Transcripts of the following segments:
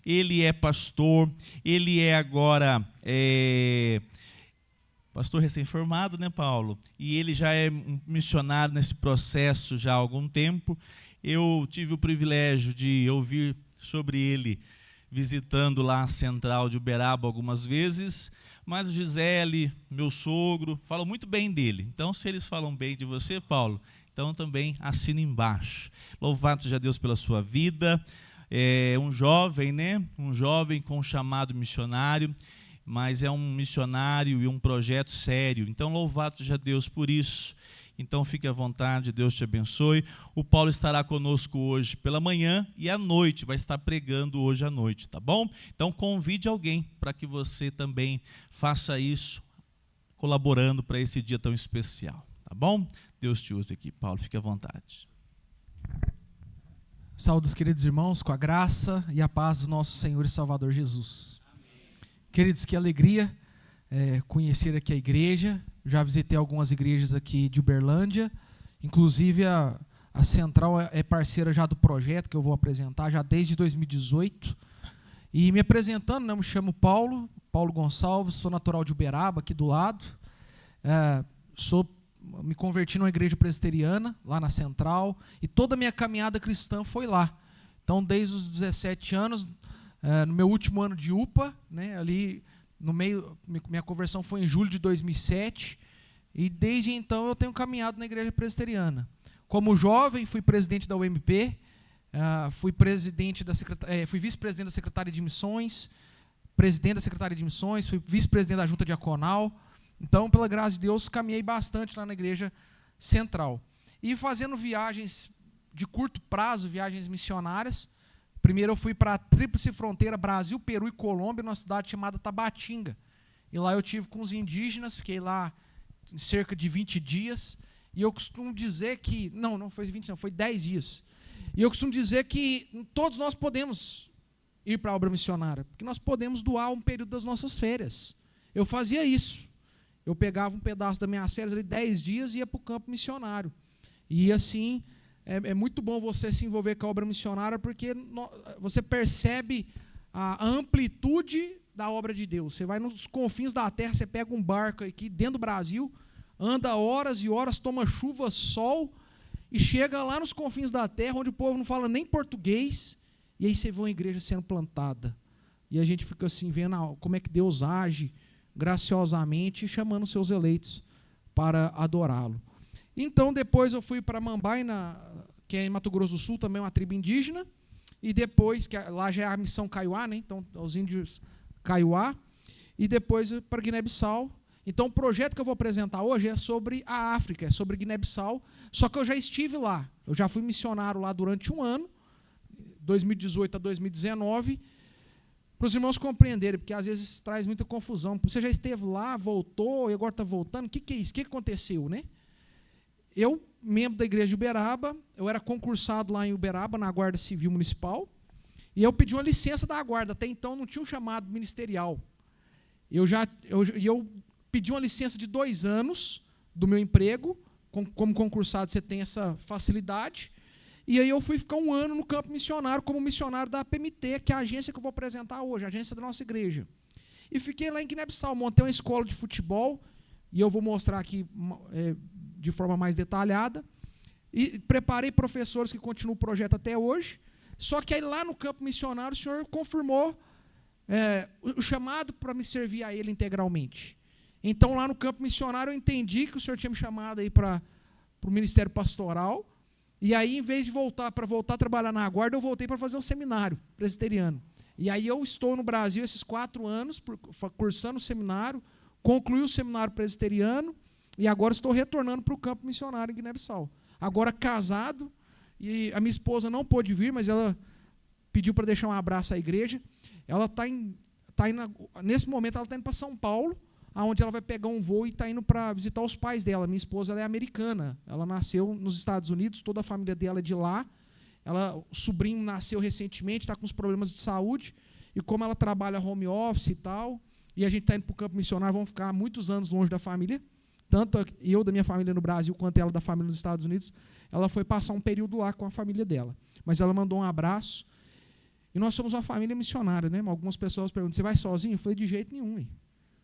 ele é pastor, ele é agora pastor recém-formado, né, Paulo? E ele já é um missionário nesse processo já há algum tempo. Eu tive o privilégio de ouvir sobre ele visitando lá a central de Uberaba algumas vezes, mas o Gisele, meu sogro, falam muito bem dele. Então, se eles falam bem de você, Paulo, então também assina embaixo. Louvado seja Deus pela sua vida. É um jovem, né? Um jovem com um chamado missionário, mas é um missionário e um projeto sério. Então, louvado seja Deus por isso. Então, fique à vontade, Deus te abençoe. O Paulo estará conosco hoje pela manhã e à noite, vai estar pregando hoje à noite, tá bom? Então, convide alguém para que você também faça isso, colaborando para esse dia tão especial, tá bom? Deus te use aqui, Paulo, fique à vontade. Saúde os queridos irmãos, com a graça e a paz do nosso Senhor e Salvador Jesus. Amém. Queridos, que alegria conhecer aqui a igreja. Já visitei algumas igrejas aqui de Uberlândia, inclusive a Central é parceira já do projeto que eu vou apresentar já desde 2018. E me apresentando, né, me chamo Paulo Gonçalves, sou natural de Uberaba, aqui do lado. Me converti numa igreja presbiteriana, lá na Central, e toda a minha caminhada cristã foi lá. Então, desde os 17 anos, no meu último ano de UPA, né, ali no meio, minha conversão foi em julho de 2007, e desde então eu tenho caminhado na igreja presbiteriana. Como jovem, fui presidente da UMP, fui vice-presidente da Secretaria de Missões, presidente da Secretaria de Missões, fui vice-presidente da Junta Diaconal. Então, pela graça de Deus, caminhei bastante lá na igreja central. E fazendo viagens de curto prazo, viagens missionárias. Primeiro eu fui para a tríplice fronteira Brasil, Peru e Colômbia, numa cidade chamada Tabatinga. E lá eu tive com os indígenas, fiquei lá cerca de 20 dias. E eu costumo dizer que... Não foi 20, não, foi 10 dias. E eu costumo dizer que todos nós podemos ir para a obra missionária, porque nós podemos doar um período das nossas férias. Eu fazia isso. Eu pegava um pedaço das minhas férias, ali, 10 dias, e ia para o campo missionário. E assim, é muito bom você se envolver com a obra missionária, porque você percebe a amplitude da obra de Deus. Você vai nos confins da terra, você pega um barco aqui dentro do Brasil, anda horas e horas, toma chuva, sol, e chega lá nos confins da terra, onde o povo não fala nem português, e aí você vê uma igreja sendo plantada. E a gente fica assim, vendo como é que Deus age graciosamente, chamando seus eleitos para adorá-lo. Então, depois eu fui para Mambai, que é em Mato Grosso do Sul, também uma tribo indígena, e depois, que lá já é a missão Kaiowá, né? Então, os índios Kaiowá, e depois para Guiné-Bissau. Então, o projeto que eu vou apresentar hoje é sobre a África, é sobre Guiné-Bissau, só que eu já estive lá, eu já fui missionário lá durante um ano, 2018 a 2019, para os irmãos compreenderem, porque às vezes traz muita confusão. Você já esteve lá, voltou, e agora está voltando, o que é isso? O que aconteceu, né? Eu, membro da igreja de Uberaba, eu era concursado lá em Uberaba, na Guarda Civil Municipal, e eu pedi uma licença da guarda, até então não tinha um chamado ministerial. Eu pedi uma licença de 2 anos do meu emprego, como concursado você tem essa facilidade, e aí eu fui ficar 1 ano no campo missionário, como missionário da APMT, que é a agência que eu vou apresentar hoje, a agência da nossa igreja. E fiquei lá em Guiné-Bissau, montei uma escola de futebol, e eu vou mostrar aqui de forma mais detalhada, e preparei professores que continuam o projeto até hoje, só que aí lá no campo missionário o senhor confirmou o chamado para me servir a ele integralmente. Então lá no campo missionário eu entendi que o senhor tinha me chamado aí para o ministério pastoral, e aí, em vez de voltar a trabalhar na guarda, eu voltei para fazer um seminário presbiteriano. E aí eu estou no Brasil esses 4 anos, cursando o seminário, concluí o seminário presbiteriano, e agora estou retornando para o campo missionário em Guiné-Bissau. Agora casado, e a minha esposa não pôde vir, mas ela pediu para deixar um abraço à igreja. Ela nesse momento, ela está indo para São Paulo, onde ela vai pegar um voo e está indo para visitar os pais dela. Minha esposa ela é americana, ela nasceu nos Estados Unidos, toda a família dela é de lá. O sobrinho nasceu recentemente, está com uns problemas de saúde, e como ela trabalha home office e tal, e a gente está indo para o campo missionário, vamos ficar muitos anos longe da família, tanto eu da minha família no Brasil, quanto ela da família nos Estados Unidos, ela foi passar um período lá com a família dela. Mas ela mandou um abraço. E nós somos uma família missionária, né? Algumas pessoas perguntam, você vai sozinho? Eu falei, de jeito nenhum. Hein?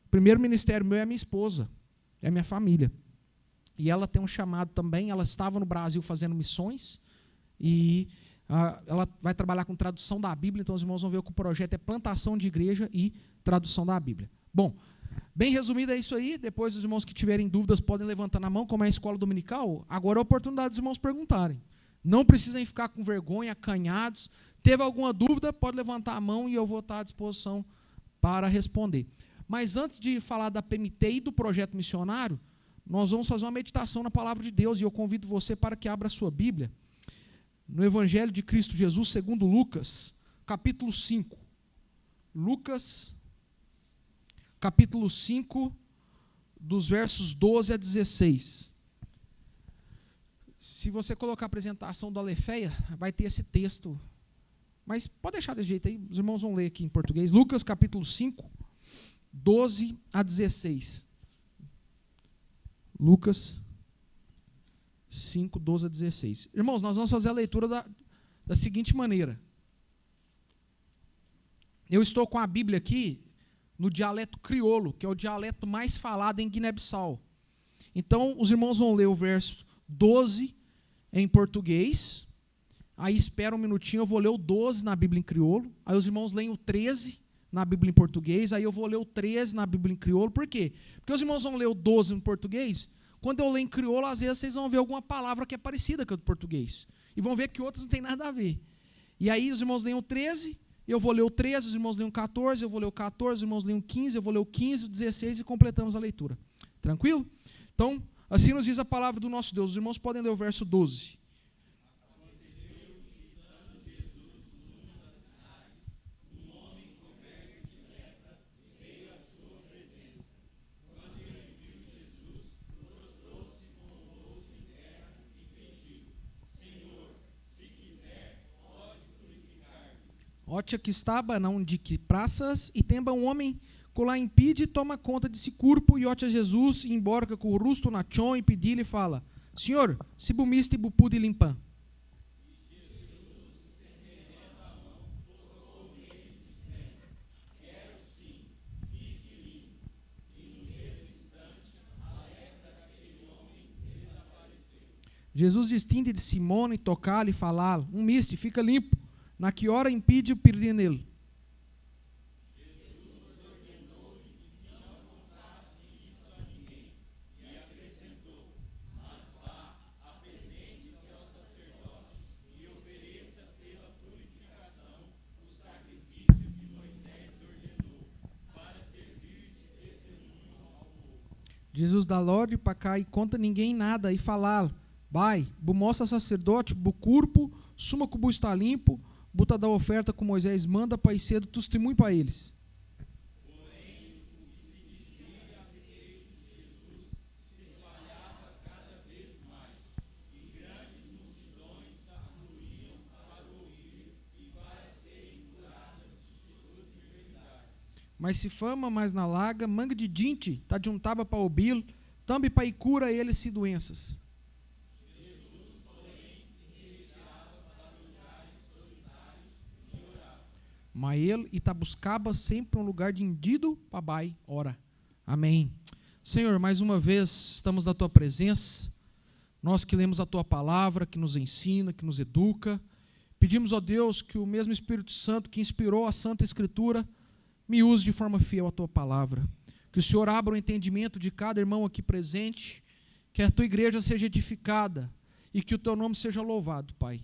O primeiro ministério meu é a minha esposa, é a minha família. E ela tem um chamado também, ela estava no Brasil fazendo missões, e ela vai trabalhar com tradução da Bíblia, então os irmãos vão ver que o projeto é plantação de igreja e tradução da Bíblia. Bom, bem resumido é isso aí, depois os irmãos que tiverem dúvidas podem levantar na mão, como é a escola dominical, agora é a oportunidade dos irmãos perguntarem. Não precisem ficar com vergonha, acanhados. Teve alguma dúvida, pode levantar a mão e eu vou estar à disposição para responder. Mas antes de falar da PMT e do projeto missionário, nós vamos fazer uma meditação na palavra de Deus e eu convido você para que abra a sua Bíblia no Evangelho de Cristo Jesus segundo Lucas, capítulo 5. Lucas, capítulo 5, dos versos 12 a 16. Se você colocar a apresentação do Alefeia, vai ter esse texto. Mas pode deixar desse jeito aí, os irmãos vão ler aqui em português. Lucas, capítulo 5, 12 a 16. Lucas 5, 12 a 16. Irmãos, nós vamos fazer a leitura da seguinte maneira. Eu estou com a Bíblia aqui no dialeto crioulo, que é o dialeto mais falado em Guiné-Bissau. Então, os irmãos vão ler o verso 12 em português, aí espera um minutinho, eu vou ler o 12 na Bíblia em crioulo, aí os irmãos leem o 13 na Bíblia em português, aí eu vou ler o 13 na Bíblia em crioulo. Por quê? Porque os irmãos vão ler o 12 em português, quando eu ler em crioulo, às vezes vocês vão ver alguma palavra que é parecida com a do português, e vão ver que outras não tem nada a ver. E aí os irmãos leem o 13, eu vou ler o 13, os irmãos leem o 14, eu vou ler o 14, os irmãos leem o 15, eu vou ler o 15, o 16 e completamos a leitura. Tranquilo? Então, assim nos diz a palavra do nosso Deus. Os irmãos podem ler o verso 12. Ótia que estava não de que praças e temba um homem colar impide e toma conta de si corpo e ótia Jesus e emborca com o rusto na chão e pedir-lhe fala, Senhor, se bumiste bupu de limpar. Jesus distinte de Simone, tocar-lhe e falar, miste, fica limpo. Na que hora impide o perder nele? Jesus ordenou-lhe que não contasse isso a ninguém, e acrescentou, mas vá, apresente-se ao sacerdote e ofereça pela purificação o sacrifício que Moisés ordenou, para servir de testemunho ao povo. Jesus dá lorde para cá e conta ninguém nada, e falar, vai, bu mostra sacerdote, bu corpo, suma que o bu está limpo, buta da oferta que Moisés manda para ir cedo testemunho para eles. Porém, o que se dizia a respeito de Jesus se espalhava cada vez mais, e grandes multidões afluíam para ouvir e para serem curadas de suas enfermidades. Mas se fama mais na laga, manga de dinte, tá de um taba para obil, tambe para ir cura ele se doenças. Mas ele buscava sempre um lugar de indido para bai, ora. Amém. Senhor, mais uma vez estamos na tua presença, nós que lemos a tua palavra, que nos ensina, que nos educa, pedimos, ó Deus, que o mesmo Espírito Santo que inspirou a Santa Escritura me use de forma fiel a tua palavra, que o Senhor abra o entendimento de cada irmão aqui presente, que a tua igreja seja edificada e que o teu nome seja louvado, Pai.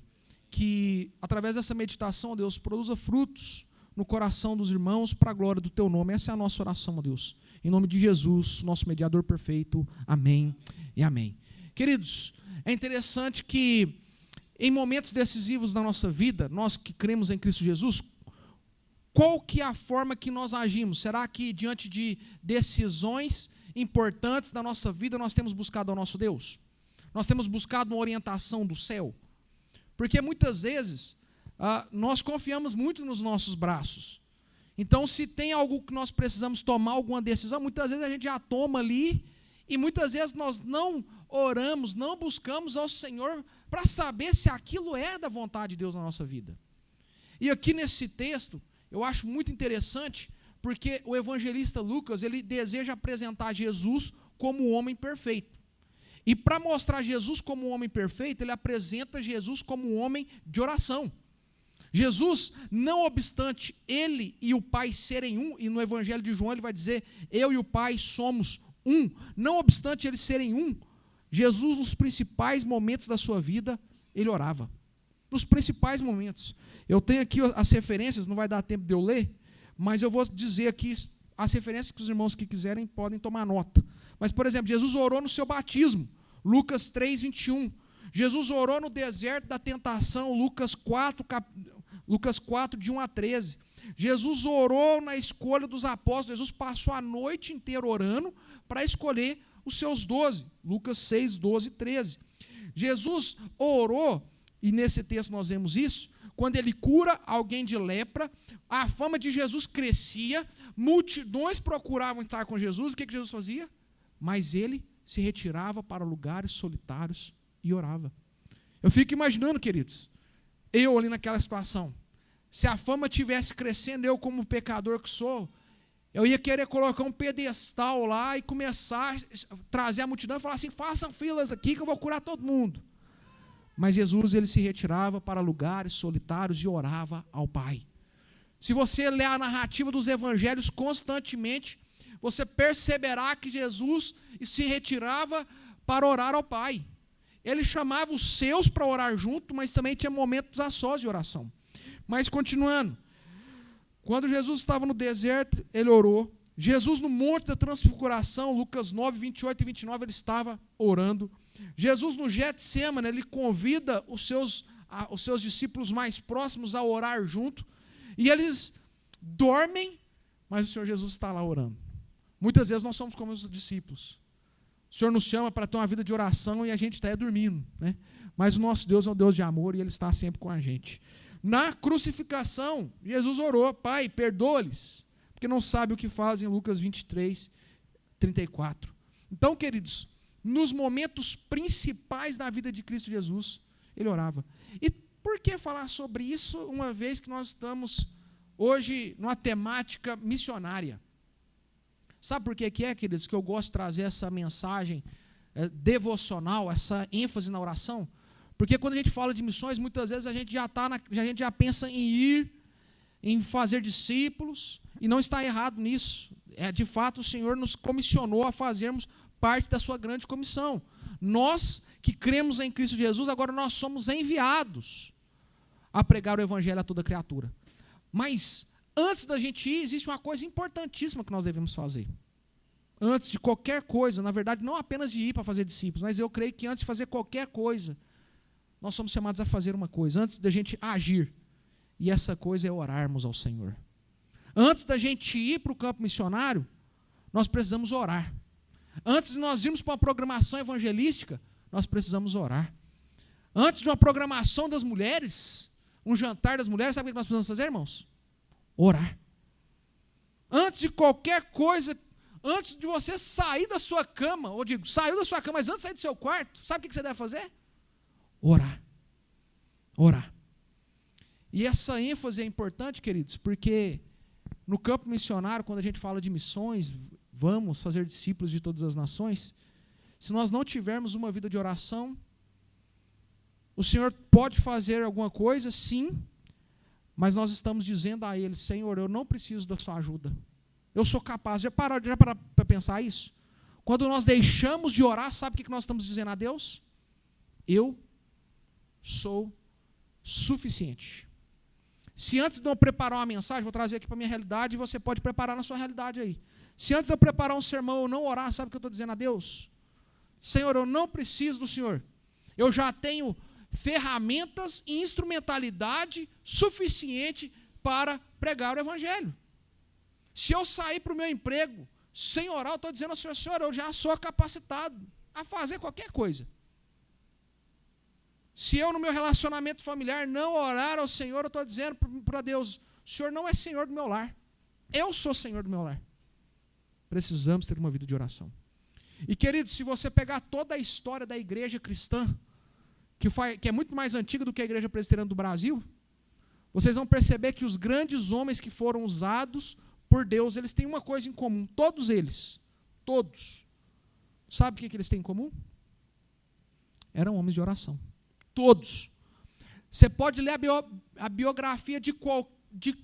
Que através dessa meditação, Deus, produza frutos no coração dos irmãos para a glória do teu nome. Essa é a nossa oração, Deus. Em nome de Jesus, nosso mediador perfeito. Amém e amém. Queridos, é interessante que em momentos decisivos da nossa vida, nós que cremos em Cristo Jesus, qual que é a forma que nós agimos? Será que diante de decisões importantes da nossa vida, nós temos buscado ao nosso Deus? Nós temos buscado uma orientação do céu? Porque muitas vezes nós confiamos muito nos nossos braços. Então, se tem algo que nós precisamos tomar alguma decisão, muitas vezes a gente já toma ali, e muitas vezes nós não oramos, não buscamos ao Senhor para saber se aquilo é da vontade de Deus na nossa vida. E aqui nesse texto, eu acho muito interessante, porque o evangelista Lucas, ele deseja apresentar Jesus como o homem perfeito. E para mostrar Jesus como um homem perfeito, ele apresenta Jesus como um homem de oração. Jesus, não obstante ele e o Pai serem um, e no Evangelho de João ele vai dizer, eu e o Pai somos um, não obstante eles serem um, Jesus nos principais momentos da sua vida, ele orava. Nos principais momentos. Eu tenho aqui as referências, não vai dar tempo de eu ler, mas eu vou dizer aqui as referências que os irmãos que quiserem podem tomar nota. Mas, por exemplo, Jesus orou no seu batismo, Lucas 3, 21. Jesus orou no deserto da tentação, Lucas 4, de 1 a 13. Jesus orou na escolha dos apóstolos, Jesus passou a noite inteira orando para escolher os seus 12, Lucas 6, 12 e 13. Jesus orou, e nesse texto nós vemos isso, quando ele cura alguém de lepra, a fama de Jesus crescia, multidões procuravam estar com Jesus, o que Jesus fazia? Mas ele se retirava para lugares solitários e orava. Eu fico imaginando, queridos, eu ali naquela situação, se a fama tivesse crescendo, eu como pecador que sou, eu ia querer colocar um pedestal lá e começar a trazer a multidão e falar assim, façam filas aqui que eu vou curar todo mundo. Mas Jesus, ele se retirava para lugares solitários e orava ao Pai. Se você ler a narrativa dos evangelhos constantemente, você perceberá que Jesus se retirava para orar ao Pai. Ele chamava os seus para orar junto, mas também tinha momentos a sós de oração. Mas continuando, quando Jesus estava no deserto, ele orou. Jesus no monte da transfiguração, Lucas 9, 28 e 29, ele estava orando. Jesus no Getsemane, ele convida os seus discípulos mais próximos a orar junto. E eles dormem, mas o Senhor Jesus está lá orando. Muitas vezes nós somos como os discípulos. O Senhor nos chama para ter uma vida de oração e a gente está dormindo, né? Mas o nosso Deus é um Deus de amor e Ele está sempre com a gente. Na crucificação, Jesus orou, Pai, perdoa-lhes, porque não sabem o que fazem, Lucas 23, 34. Então, queridos, nos momentos principais da vida de Cristo Jesus, Ele orava. E por que falar sobre isso, uma vez que nós estamos hoje numa temática missionária? Sabe por que é, queridos, que eu gosto de trazer essa mensagem devocional, essa ênfase na oração? Porque quando a gente fala de missões, muitas vezes a gente já pensa em ir, em fazer discípulos, e não está errado nisso. De fato, o Senhor nos comissionou a fazermos parte da sua grande comissão. Nós que cremos em Cristo Jesus, agora nós somos enviados a pregar o Evangelho a toda criatura. Mas antes da gente ir, existe uma coisa importantíssima que nós devemos fazer. Antes de qualquer coisa, na verdade, não apenas de ir para fazer discípulos, mas eu creio que antes de fazer qualquer coisa, nós somos chamados a fazer uma coisa, antes da gente agir. E essa coisa é orarmos ao Senhor. Antes da gente ir para o campo missionário, nós precisamos orar. Antes de nós irmos para uma programação evangelística, nós precisamos orar. Antes de uma programação das mulheres, um jantar das mulheres, sabe o que nós precisamos fazer, irmãos? Orar. Antes de qualquer coisa, antes de você sair da sua cama, ou digo, saiu da sua cama, mas antes de sair do seu quarto, sabe o que você deve fazer? Orar. Orar. E essa ênfase é importante, queridos, porque no campo missionário, quando a gente fala de missões, vamos fazer discípulos de todas as nações, se nós não tivermos uma vida de oração, o Senhor pode fazer alguma coisa, sim, mas nós estamos dizendo a Ele, Senhor, eu não preciso da sua ajuda. Eu sou capaz. Já pararam para pensar isso? Quando nós deixamos de orar, sabe o que nós estamos dizendo a Deus? Eu sou suficiente. Se antes de eu preparar uma mensagem, vou trazer aqui para a minha realidade, e você pode preparar na sua realidade aí. Se antes de eu preparar um sermão eu não orar, sabe o que eu estou dizendo a Deus? Senhor, eu não preciso do Senhor. Eu já tenho ferramentas e instrumentalidade suficiente para pregar o Evangelho. Se eu sair para o meu emprego sem orar, eu estou dizendo ao Senhor, Senhor, eu já sou capacitado a fazer qualquer coisa. Se eu no meu relacionamento familiar não orar ao Senhor, eu estou dizendo para Deus, o Senhor não é Senhor do meu lar. Eu sou Senhor do meu lar. Precisamos ter uma vida de oração. E queridos, se você pegar toda a história da igreja cristã, que é muito mais antiga do que a igreja presbiteriana do Brasil, vocês vão perceber que os grandes homens que foram usados por Deus, eles têm uma coisa em comum, todos eles, todos. Sabe o que eles têm em comum? Eram homens de oração, todos. Você pode ler a biografia de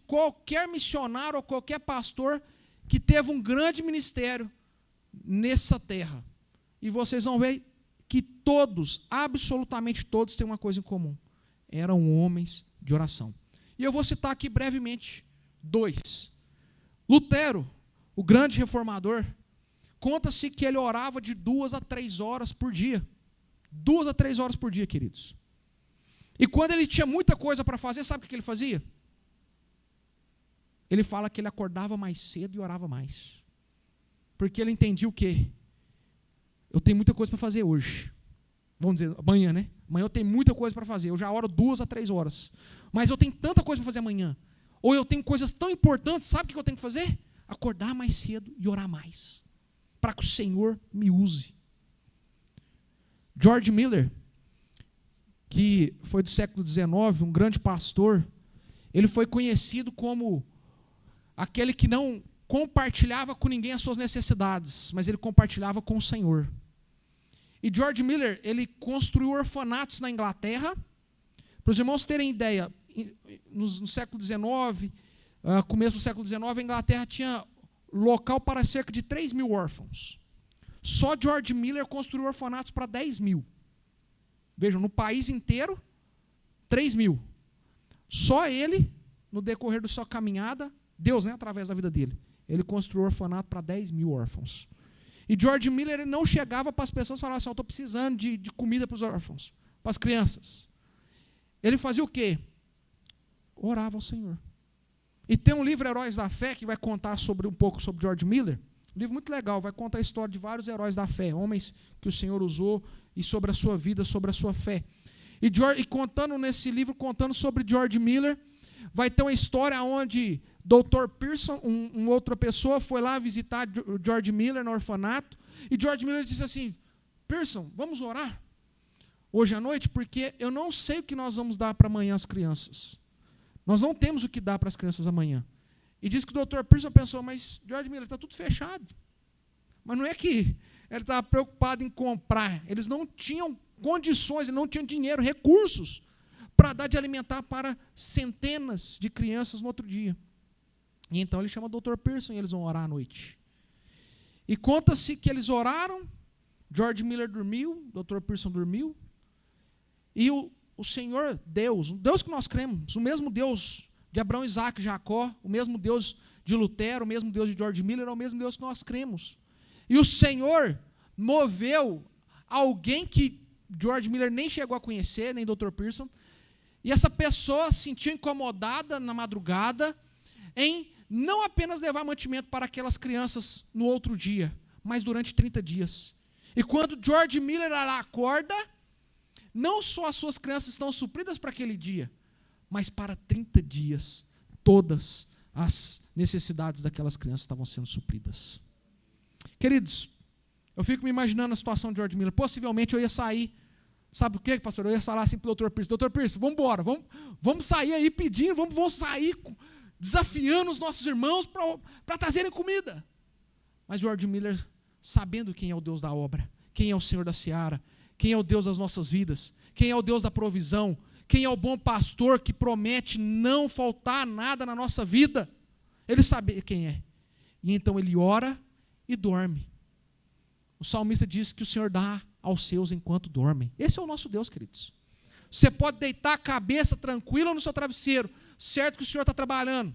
qualquer missionário ou qualquer pastor que teve um grande ministério nessa terra. E vocês vão ver que todos, absolutamente todos, têm uma coisa em comum. Eram homens de oração. E eu vou citar aqui brevemente 2. Lutero, o grande reformador, conta-se que ele orava de 2 a 3 horas por dia. 2 a 3 horas por dia, queridos. E quando ele tinha muita coisa para fazer, sabe o que ele fazia? Ele fala que ele acordava mais cedo e orava mais. Porque ele entendia o quê? Eu tenho muita coisa para fazer hoje. Vamos dizer, amanhã, né? Amanhã eu tenho muita coisa para fazer. Eu já oro 2 a 3 horas. Mas eu tenho tanta coisa para fazer amanhã. Ou eu tenho coisas tão importantes, sabe o que eu tenho que fazer? Acordar mais cedo e orar mais. Para que o Senhor me use. George Miller, que foi do século XIX, um grande pastor, ele foi conhecido como aquele que não compartilhava com ninguém as suas necessidades, mas ele compartilhava com o Senhor. E George Miller, ele construiu orfanatos na Inglaterra. Para os irmãos terem ideia, no século XIX, começo do século XIX, a Inglaterra tinha local para cerca de 3.000 órfãos. Só George Miller construiu orfanatos para 10.000. Vejam, no país inteiro, 3.000. Só ele, no decorrer da sua caminhada, Deus, né, através da vida dele, ele construiu orfanato para 10.000 órfãos. E George Miller ele não chegava para as pessoas e falava assim, eu estou precisando de comida para os órfãos, para as crianças. Ele fazia o quê? Orava ao Senhor. E tem um livro, Heróis da Fé, que vai contar um pouco sobre George Miller. Um livro muito legal, vai contar a história de vários heróis da fé, homens que o Senhor usou, e sobre a sua vida, sobre a sua fé. E contando nesse livro, contando sobre George Miller, vai ter uma história onde Dr. Pearson, outra pessoa, foi lá visitar George Miller no orfanato, e George Miller disse assim, Pearson, vamos orar hoje à noite, porque eu não sei o que nós vamos dar para amanhã às crianças. Nós não temos o que dar para as crianças amanhã. E diz que o Dr. Pearson pensou, mas George Miller, está tudo fechado. Mas não é que ele estava preocupado em comprar, eles não tinham condições, eles não tinham dinheiro, recursos, para dar de alimentar para centenas de crianças no outro dia. E então ele chama o Dr. Pearson e eles vão orar à noite. E conta-se que eles oraram, George Miller dormiu, Dr. Pearson dormiu, e o Senhor Deus, o Deus que nós cremos, o mesmo Deus de Abraão, Isaac e Jacó, o mesmo Deus de Lutero, o mesmo Deus de George Miller, é o mesmo Deus que nós cremos. E o Senhor moveu alguém que George Miller nem chegou a conhecer, nem Dr. Pearson, e essa pessoa se sentiu incomodada na madrugada em não apenas levar mantimento para aquelas crianças no outro dia, mas durante 30 dias. E quando George Miller acorda, não só as suas crianças estão supridas para aquele dia, mas para 30 dias, todas as necessidades daquelas crianças estavam sendo supridas. Queridos, eu fico me imaginando a situação de George Miller. Possivelmente eu ia sair, sabe o que, pastor? Eu ia falar assim para o Dr. Pearson, Dr. Pearson, vamos embora, vamos sair aí pedindo, vamos sair desafiando os nossos irmãos para trazerem comida. Mas George Miller, sabendo quem é o Deus da obra, quem é o Senhor da seara, quem é o Deus das nossas vidas, quem é o Deus da provisão, quem é o bom pastor que promete não faltar nada na nossa vida, ele sabe quem é. E então ele ora e dorme. O salmista diz que o Senhor dá aos seus enquanto dormem. Esse é o nosso Deus, queridos. Você pode deitar a cabeça tranquila no seu travesseiro, certo que o Senhor está trabalhando.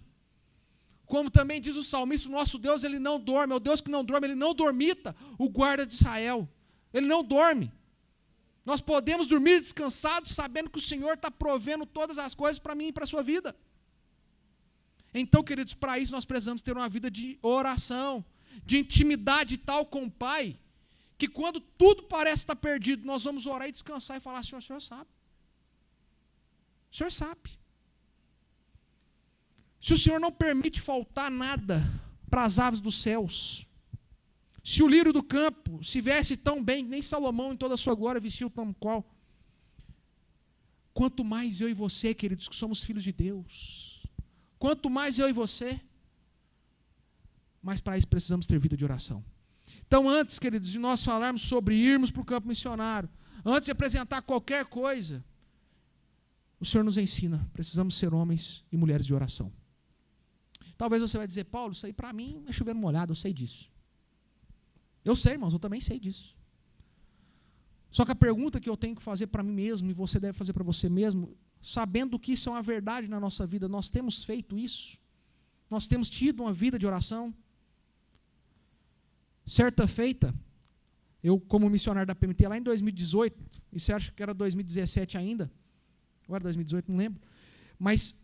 Como também diz o salmista, o nosso Deus, ele não dorme, é o Deus que não dorme, ele não dormita o guarda de Israel. Ele não dorme. Nós podemos dormir descansados, sabendo que o Senhor está provendo todas as coisas para mim e para a sua vida. Então, queridos, para isso nós precisamos ter uma vida de oração, de intimidade tal com o Pai, que quando tudo parece estar perdido, nós vamos orar e descansar e falar, Senhor, o Senhor sabe. O Senhor sabe. Se o Senhor não permite faltar nada para as aves dos céus, se o lírio do campo se veste tão bem, nem Salomão em toda a sua glória vestiu tão qual, Quanto mais eu e você, queridos, que somos filhos de Deus, quanto mais eu e você, mas para isso precisamos ter vida de oração. Então, antes, queridos, de nós falarmos sobre irmos para o campo missionário, antes de apresentar qualquer coisa, o Senhor nos ensina, precisamos ser homens e mulheres de oração. Talvez você vai dizer, Paulo, isso aí para mim é chover molhado, eu sei disso. Eu sei, irmãos, eu também sei disso. Só que a pergunta que eu tenho que fazer para mim mesmo, e você deve fazer para você mesmo, sabendo que isso é uma verdade na nossa vida, nós temos feito isso? Nós temos tido uma vida de oração? Certa feita, eu como missionário da PMT, lá em 2018, e você acha que era 2017 ainda, ou era 2018, não lembro, mas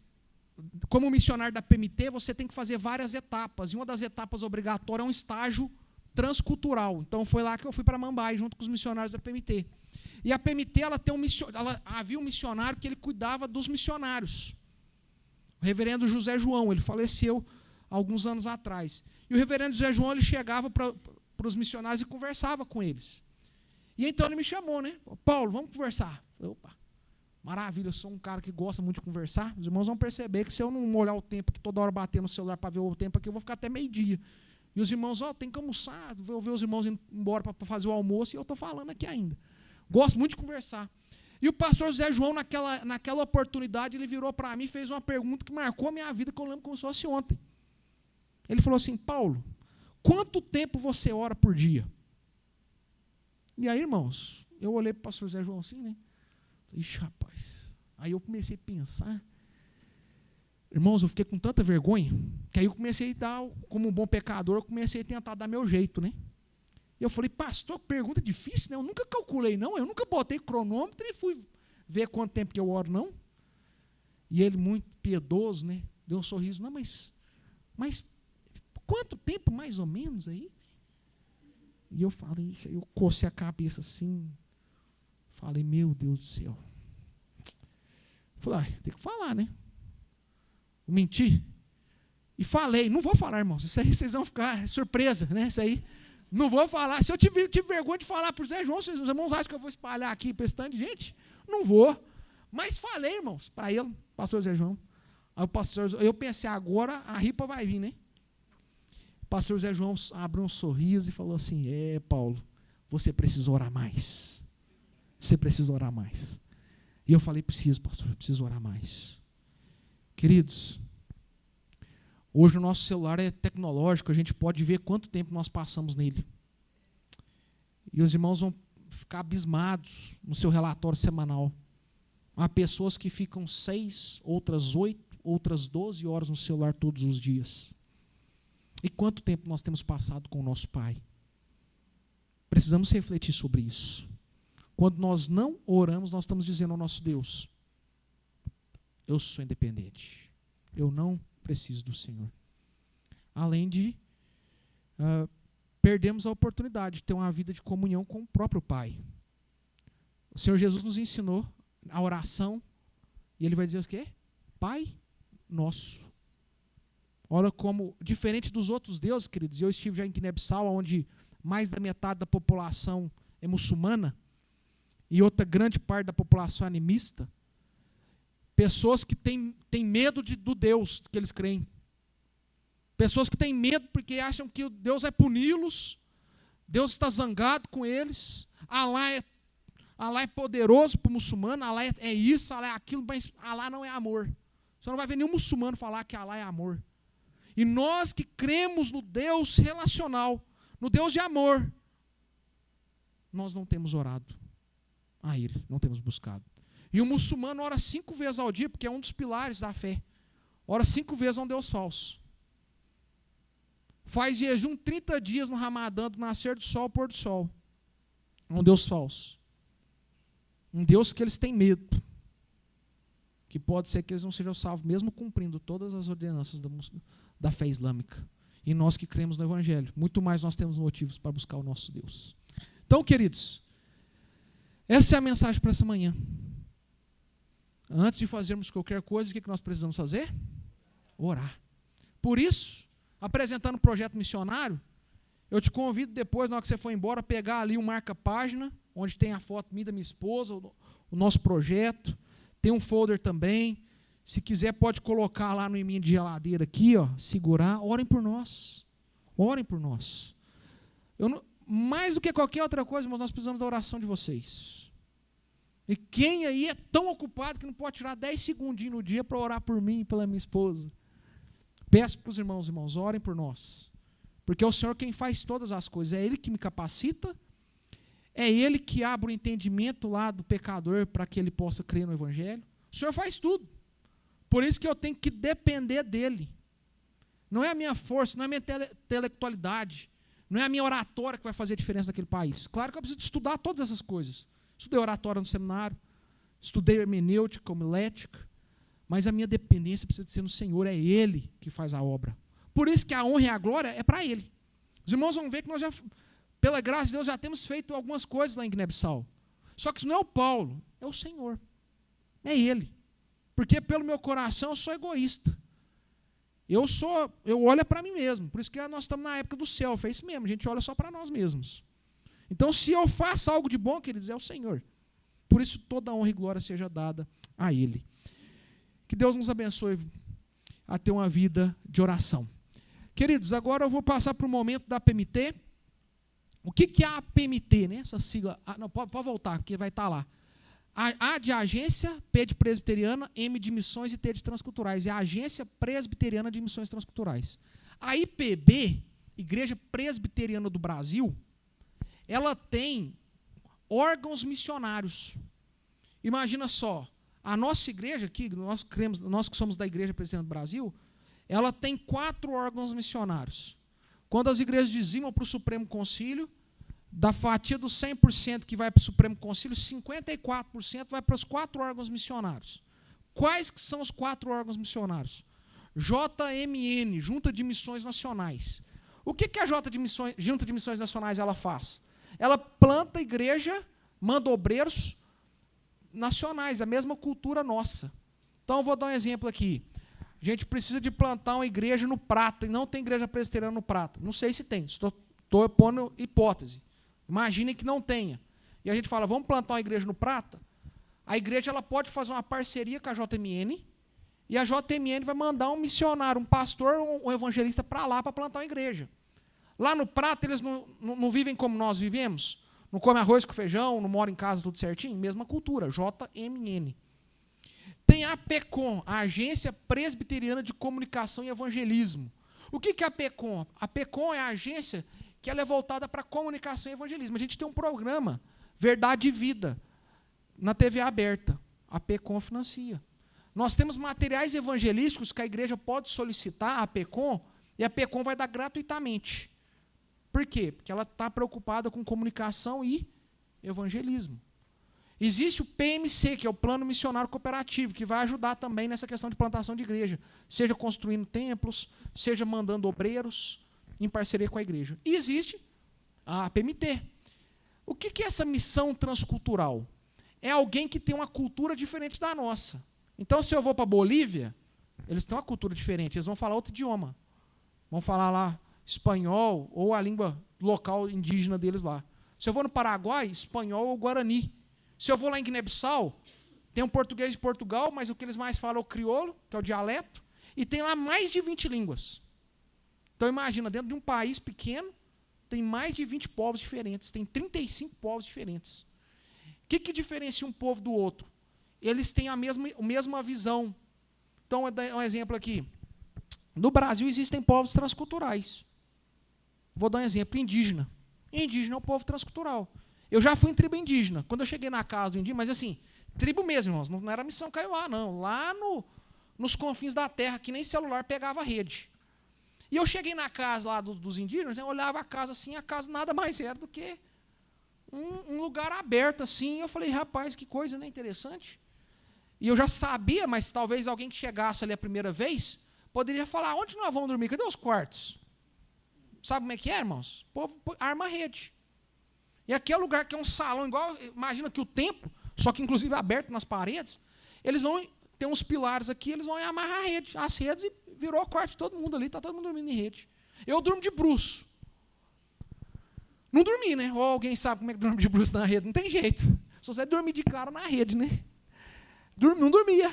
como missionário da PMT, você tem que fazer várias etapas, e uma das etapas obrigatórias é um estágio transcultural. Então foi lá que eu fui para Mambai, junto com os missionários da PMT. E a PMT, havia um missionário que ele cuidava dos missionários. O reverendo José João, ele faleceu há alguns anos atrás. E o reverendo José João, ele chegava para os missionários e conversava com eles. E então ele me chamou, né? Paulo, vamos conversar. Opa, maravilha, eu sou um cara que gosta muito de conversar. Os irmãos vão perceber que se eu não olhar o tempo, que toda hora bater no celular para ver o tempo aqui, eu vou ficar até meio-dia. E os irmãos, tem que almoçar, vou ver os irmãos indo embora para fazer o almoço, e eu estou falando aqui ainda. Gosto muito de conversar. E o pastor José João, naquela oportunidade, ele virou para mim e fez uma pergunta que marcou a minha vida, que eu lembro como se fosse ontem. Ele falou assim, Paulo, quanto tempo você ora por dia? E aí, irmãos, eu olhei para o pastor José João assim, né? Ixi, rapaz. Aí eu comecei a pensar. Irmãos, eu fiquei com tanta vergonha, que aí eu comecei a dar, como um bom pecador, eu comecei a tentar dar meu jeito, né? E eu falei, pastor, pergunta difícil, né? Eu nunca calculei, não. Eu nunca botei cronômetro e fui ver quanto tempo que eu oro, não. E ele, muito piedoso, né? Deu um sorriso. Não, mas quanto tempo mais ou menos aí? E eu falei, eu cocei a cabeça assim. Falei, meu Deus do céu. Falei, tem que falar, né? Mentir. E falei, não vou falar, irmãos. Isso aí vocês vão ficar surpresa, né? Isso aí. Não vou falar. Se eu tive vergonha de falar para o Zé João, os irmãos acham que eu vou espalhar aqui para esse tanto de gente? Não vou. Mas falei, irmãos, para ele, pastor Zé João. Aí o pastor, eu pensei, agora a ripa vai vir, né? O pastor Zé João abriu um sorriso e falou assim, Paulo, você precisa orar mais. Você precisa orar mais. E eu falei, preciso, pastor, eu preciso orar mais. Queridos, hoje o nosso celular é tecnológico, a gente pode ver quanto tempo nós passamos nele. E os irmãos vão ficar abismados no seu relatório semanal. Há pessoas que ficam 6, outras 8, outras 12 horas no celular todos os dias. E quanto tempo nós temos passado com o nosso Pai? Precisamos refletir sobre isso. Quando nós não oramos, nós estamos dizendo ao nosso Deus, eu sou independente. Eu não preciso do Senhor. Além de perdemos a oportunidade de ter uma vida de comunhão com o próprio Pai. O Senhor Jesus nos ensinou a oração, e Ele vai dizer o quê? Pai nosso. Olha como, diferente dos outros deuses, queridos, eu estive já em Guiné-Bissau, onde mais da metade da população é muçulmana, e outra grande parte da população é animista. Pessoas que têm medo do Deus que eles creem. Pessoas que têm medo porque acham que Deus vai puni-los, Deus está zangado com eles, Alá é poderoso para o muçulmano, Alá é isso, Alá é aquilo, mas Alá não é amor. Você não vai ver nenhum muçulmano falar que Alá é amor. E nós que cremos no Deus relacional, no Deus de amor, nós não temos orado a Ele, não temos buscado. E o muçulmano ora 5 vezes ao dia, porque é um dos pilares da fé. Ora 5 vezes a um Deus falso. Faz jejum 30 dias no Ramadã, do nascer do sol ao pôr do sol. É um Deus falso. Um Deus que eles têm medo. Que pode ser que eles não sejam salvos, mesmo cumprindo todas as ordenanças da fé islâmica. E nós que cremos no Evangelho, muito mais nós temos motivos para buscar o nosso Deus. Então, queridos, essa é a mensagem para essa manhã. Antes de fazermos qualquer coisa, o que nós precisamos fazer? Orar. Por isso, apresentando o projeto missionário, eu te convido depois, na hora que você for embora, pegar ali um marca-página, onde tem a foto minha e da minha esposa, o nosso projeto, Tem um folder também. Se quiser, pode colocar lá no imã de geladeira aqui, ó, segurar. Orem por nós. Orem por nós. Mais do que qualquer outra coisa, irmãos, nós precisamos da oração de vocês. E quem aí é tão ocupado que não pode tirar 10 segundinhos no dia para orar por mim e pela minha esposa? Peço para os irmãos, orem por nós. Porque é o Senhor quem faz todas as coisas. É Ele que me capacita. É Ele que abre o entendimento lá do pecador para que ele possa crer no Evangelho. O Senhor faz tudo. Por isso que eu tenho que depender dEle. Não é a minha força, não é a minha intelectualidade, não é a minha oratória que vai fazer a diferença naquele país. Claro que eu preciso estudar todas essas coisas. Estudei oratória no seminário, estudei hermenêutica, homilética, mas a minha dependência precisa de ser no Senhor, é Ele que faz a obra. Por isso que a honra e a glória é para Ele. Os irmãos vão ver que nós já, pela graça de Deus, já temos feito algumas coisas lá em Guiné-Bissau. Só que isso não é o Paulo, é o Senhor. É Ele. Porque pelo meu coração eu sou egoísta. Eu olho para mim mesmo. Por isso que nós estamos na época do selfie. É isso mesmo, a gente olha só para nós mesmos. Então, se eu faço algo de bom, queridos, é o Senhor. Por isso, toda honra e glória seja dada a Ele. Que Deus nos abençoe a ter uma vida de oração. Queridos, agora eu vou passar para o momento da APMT. O que é a APMT, né? Essa sigla. Não, pode voltar, porque vai estar lá. A de agência, P de presbiteriana, M de missões e T de transculturais. É a Agência Presbiteriana de Missões Transculturais. A IPB, Igreja Presbiteriana do Brasil, ela tem órgãos missionários. Imagina só, a nossa igreja aqui, nós que somos da Igreja Presbiteriana do Brasil, ela tem 4 órgãos missionários. Quando as igrejas dizimam para o Supremo Concílio, da fatia dos 100% que vai para o Supremo Concílio, 54% vai para os 4 órgãos missionários. Quais que são os 4 órgãos missionários? JMN, Junta de Missões Nacionais. O que a Junta de Missões Nacionais ela faz? Ela planta igreja, manda obreiros nacionais, a mesma cultura nossa. Então, eu vou dar um exemplo aqui. A gente precisa de plantar uma igreja no Prata, e não tem igreja presbiteriana no Prata. Não sei se tem, estou pondo hipótese. Imaginem que não tenha. E a gente fala, vamos plantar uma igreja no Prata? A igreja ela pode fazer uma parceria com a JMN, e a JMN vai mandar um missionário, um pastor, um evangelista para lá para plantar uma igreja. Lá no Prata, eles não vivem como nós vivemos? Não comem arroz com feijão, não moram em casa tudo certinho? Mesma cultura, JMN. Tem a APECOM, a Agência Presbiteriana de Comunicação e Evangelismo. O que é a APECOM? A APECOM é a agência que ela é voltada para comunicação e evangelismo. A gente tem um programa, Verdade e Vida, na TV aberta. A APECOM financia. Nós temos materiais evangelísticos que a igreja pode solicitar à APECOM, e a APECOM vai dar gratuitamente. Por quê? Porque ela está preocupada com comunicação e evangelismo. Existe o PMC, que é o Plano Missionário Cooperativo, que vai ajudar também nessa questão de plantação de igreja, seja construindo templos, seja mandando obreiros, em parceria com a igreja. E existe a APMT. O que é essa missão transcultural? É alguém que tem uma cultura diferente da nossa. Então, se eu vou para a Bolívia, eles têm uma cultura diferente, eles vão falar outro idioma. Vão falar lá espanhol ou a língua local indígena deles lá. Se eu vou no Paraguai, espanhol ou guarani. Se eu vou lá em Guiné-Bissau, tem um português de Portugal, mas o que eles mais falam é o crioulo, que é o dialeto, e tem lá mais de 20 línguas. Então, imagina, dentro de um país pequeno, tem mais de 20 povos diferentes, tem 35 povos diferentes. O que diferencia um povo do outro? Eles têm a mesma visão. Então, vou dar um exemplo aqui. No Brasil, existem povos transculturais. Vou dar um exemplo, indígena. Indígena é um povo transcultural. Eu já fui em tribo indígena. Quando eu cheguei na casa do indígena, mas assim, tribo mesmo, irmãos, não era missão Kaiowá, não. Lá nos confins da terra, que nem celular pegava rede. E eu cheguei na casa lá dos indígenas, eu olhava a casa assim, a casa nada mais era do que um lugar aberto assim. Eu falei, rapaz, que coisa, né, interessante. E eu já sabia, mas talvez alguém que chegasse ali a primeira vez poderia falar, onde nós vamos dormir? Cadê os quartos? Sabe como é que é, irmãos? O povo arma a rede. E aquele lugar que é um salão, igual, imagina que o templo, só que inclusive aberto nas paredes, eles vão ter uns pilares aqui, eles vão amarrar a rede, as redes, e virou o quarto de todo mundo ali, está todo mundo dormindo em rede. Eu durmo de bruço. Não dormi, né? Ou alguém sabe como é que dorme de bruço na rede? Não tem jeito. Só você dormir de cara na rede, né? Não dormia.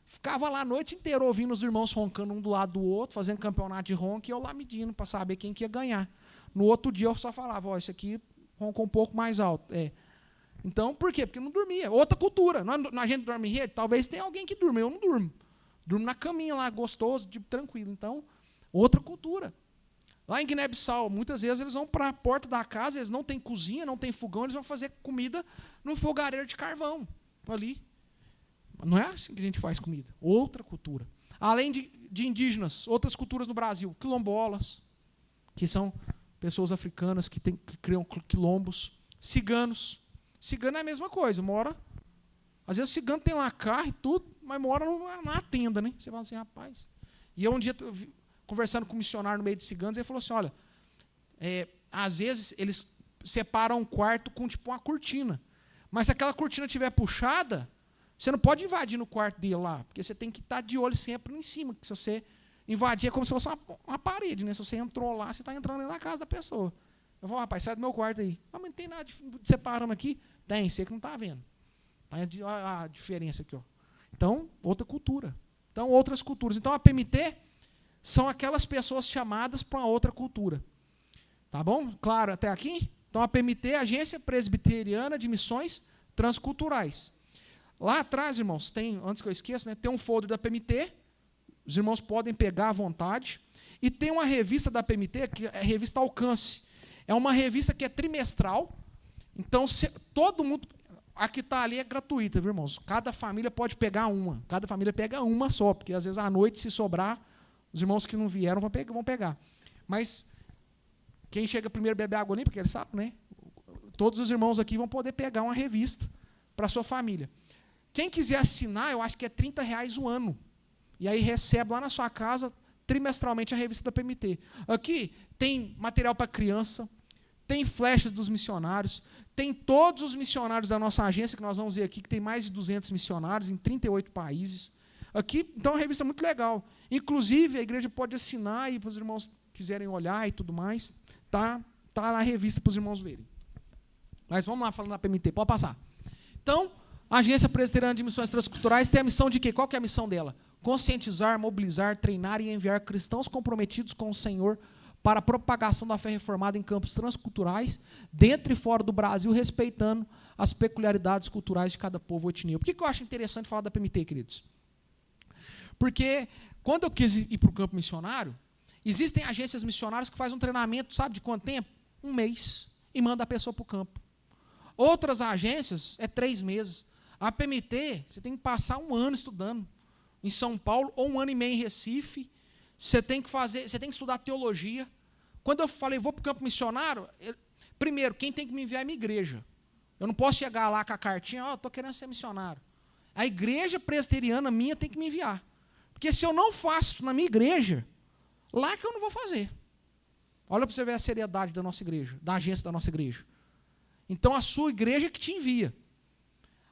Ficava lá a noite inteira ouvindo os irmãos roncando um do lado do outro, fazendo campeonato de ronco, e eu lá medindo para saber quem que ia ganhar. No outro dia eu só falava, esse aqui roncou um pouco mais alto. Então, por quê? Porque não dormia. Outra cultura. A gente dorme em rede, talvez tenha alguém que durma, eu não durmo. Durmo na caminha lá, gostoso, tranquilo. Então, outra cultura. Lá em Guiné-Bissau, muitas vezes eles vão para a porta da casa, eles não têm cozinha, não têm fogão, eles vão fazer comida num fogareiro de carvão, ali. Não é assim que a gente faz comida. Outra cultura. Além de indígenas, outras culturas no Brasil, quilombolas, que são pessoas africanas que criam quilombos, ciganos. Cigano é a mesma coisa, mora. Às vezes o cigano tem uma carro e tudo, mas mora numa tenda, né? Você fala assim, rapaz. E eu um dia, conversando com um missionário no meio de ciganos, ele falou assim, olha, às vezes eles separam um quarto com tipo uma cortina. Mas se aquela cortina estiver puxada, você não pode invadir no quarto dele lá, porque você tem que estar de olho sempre em cima. Porque se você invadir, é como se fosse uma parede, né? Se você entrou lá, você está entrando dentro da casa da pessoa. Eu falo, rapaz, sai do meu quarto aí. Mas não tem nada de separando aqui? Tem, você que não está vendo. Olha a diferença aqui. Ó. Então, outra cultura. Então, outras culturas. Então, a PMT são aquelas pessoas chamadas para uma outra cultura. Tá bom? Claro, até aqui? Então, a PMT é a Agência Presbiteriana de Missões Transculturais. Lá atrás, irmãos, antes que eu esqueça, né, tem um folder da PMT, os irmãos podem pegar à vontade, e tem uma revista da PMT, que é a revista Alcance. É uma revista que é trimestral, então todo mundo, a que está ali é gratuita, viu, irmãos? Cada família pode pegar uma, cada família pega uma só, porque às vezes à noite, se sobrar, os irmãos que não vieram vão pegar. Mas quem chega primeiro bebe água limpa, porque eles sabem, né? Todos os irmãos aqui vão poder pegar uma revista para a sua família. Quem quiser assinar, eu acho que é R$30 o ano. E aí recebe lá na sua casa, trimestralmente, a revista da PMT. Aqui tem material para criança, tem flechas dos missionários, tem todos os missionários da nossa agência, que nós vamos ver aqui, que tem mais de 200 missionários em 38 países. Aqui, então, é uma revista muito legal. Inclusive, a igreja pode assinar e para os irmãos quiserem olhar e tudo mais. Tá lá a revista para os irmãos verem. Mas vamos lá, falando da PMT. Pode passar. Então, a Agência Presbiteriana de Missões Transculturais tem a missão de quê? Qual que é a missão dela? Conscientizar, mobilizar, treinar e enviar cristãos comprometidos com o Senhor para a propagação da fé reformada em campos transculturais, dentro e fora do Brasil, respeitando as peculiaridades culturais de cada povo ou etnia. Por que eu acho interessante falar da PMT, queridos? Porque quando eu quis ir para o campo missionário, existem agências missionárias que fazem um treinamento, sabe de quanto tempo? 1 mês, e manda a pessoa para o campo. Outras agências é 3 meses. A PMT, você tem que passar 1 ano estudando em São Paulo, ou 1 ano e meio em Recife. Você tem que estudar teologia. Quando eu falei, vou para o campo missionário, primeiro, quem tem que me enviar é a minha igreja. Eu não posso chegar lá com a cartinha, estou querendo ser missionário. A igreja presbiteriana minha tem que me enviar. Porque se eu não faço na minha igreja, lá que eu não vou fazer. Olha para você ver a seriedade da nossa igreja, da agência da nossa igreja. Então, a sua igreja é que te envia.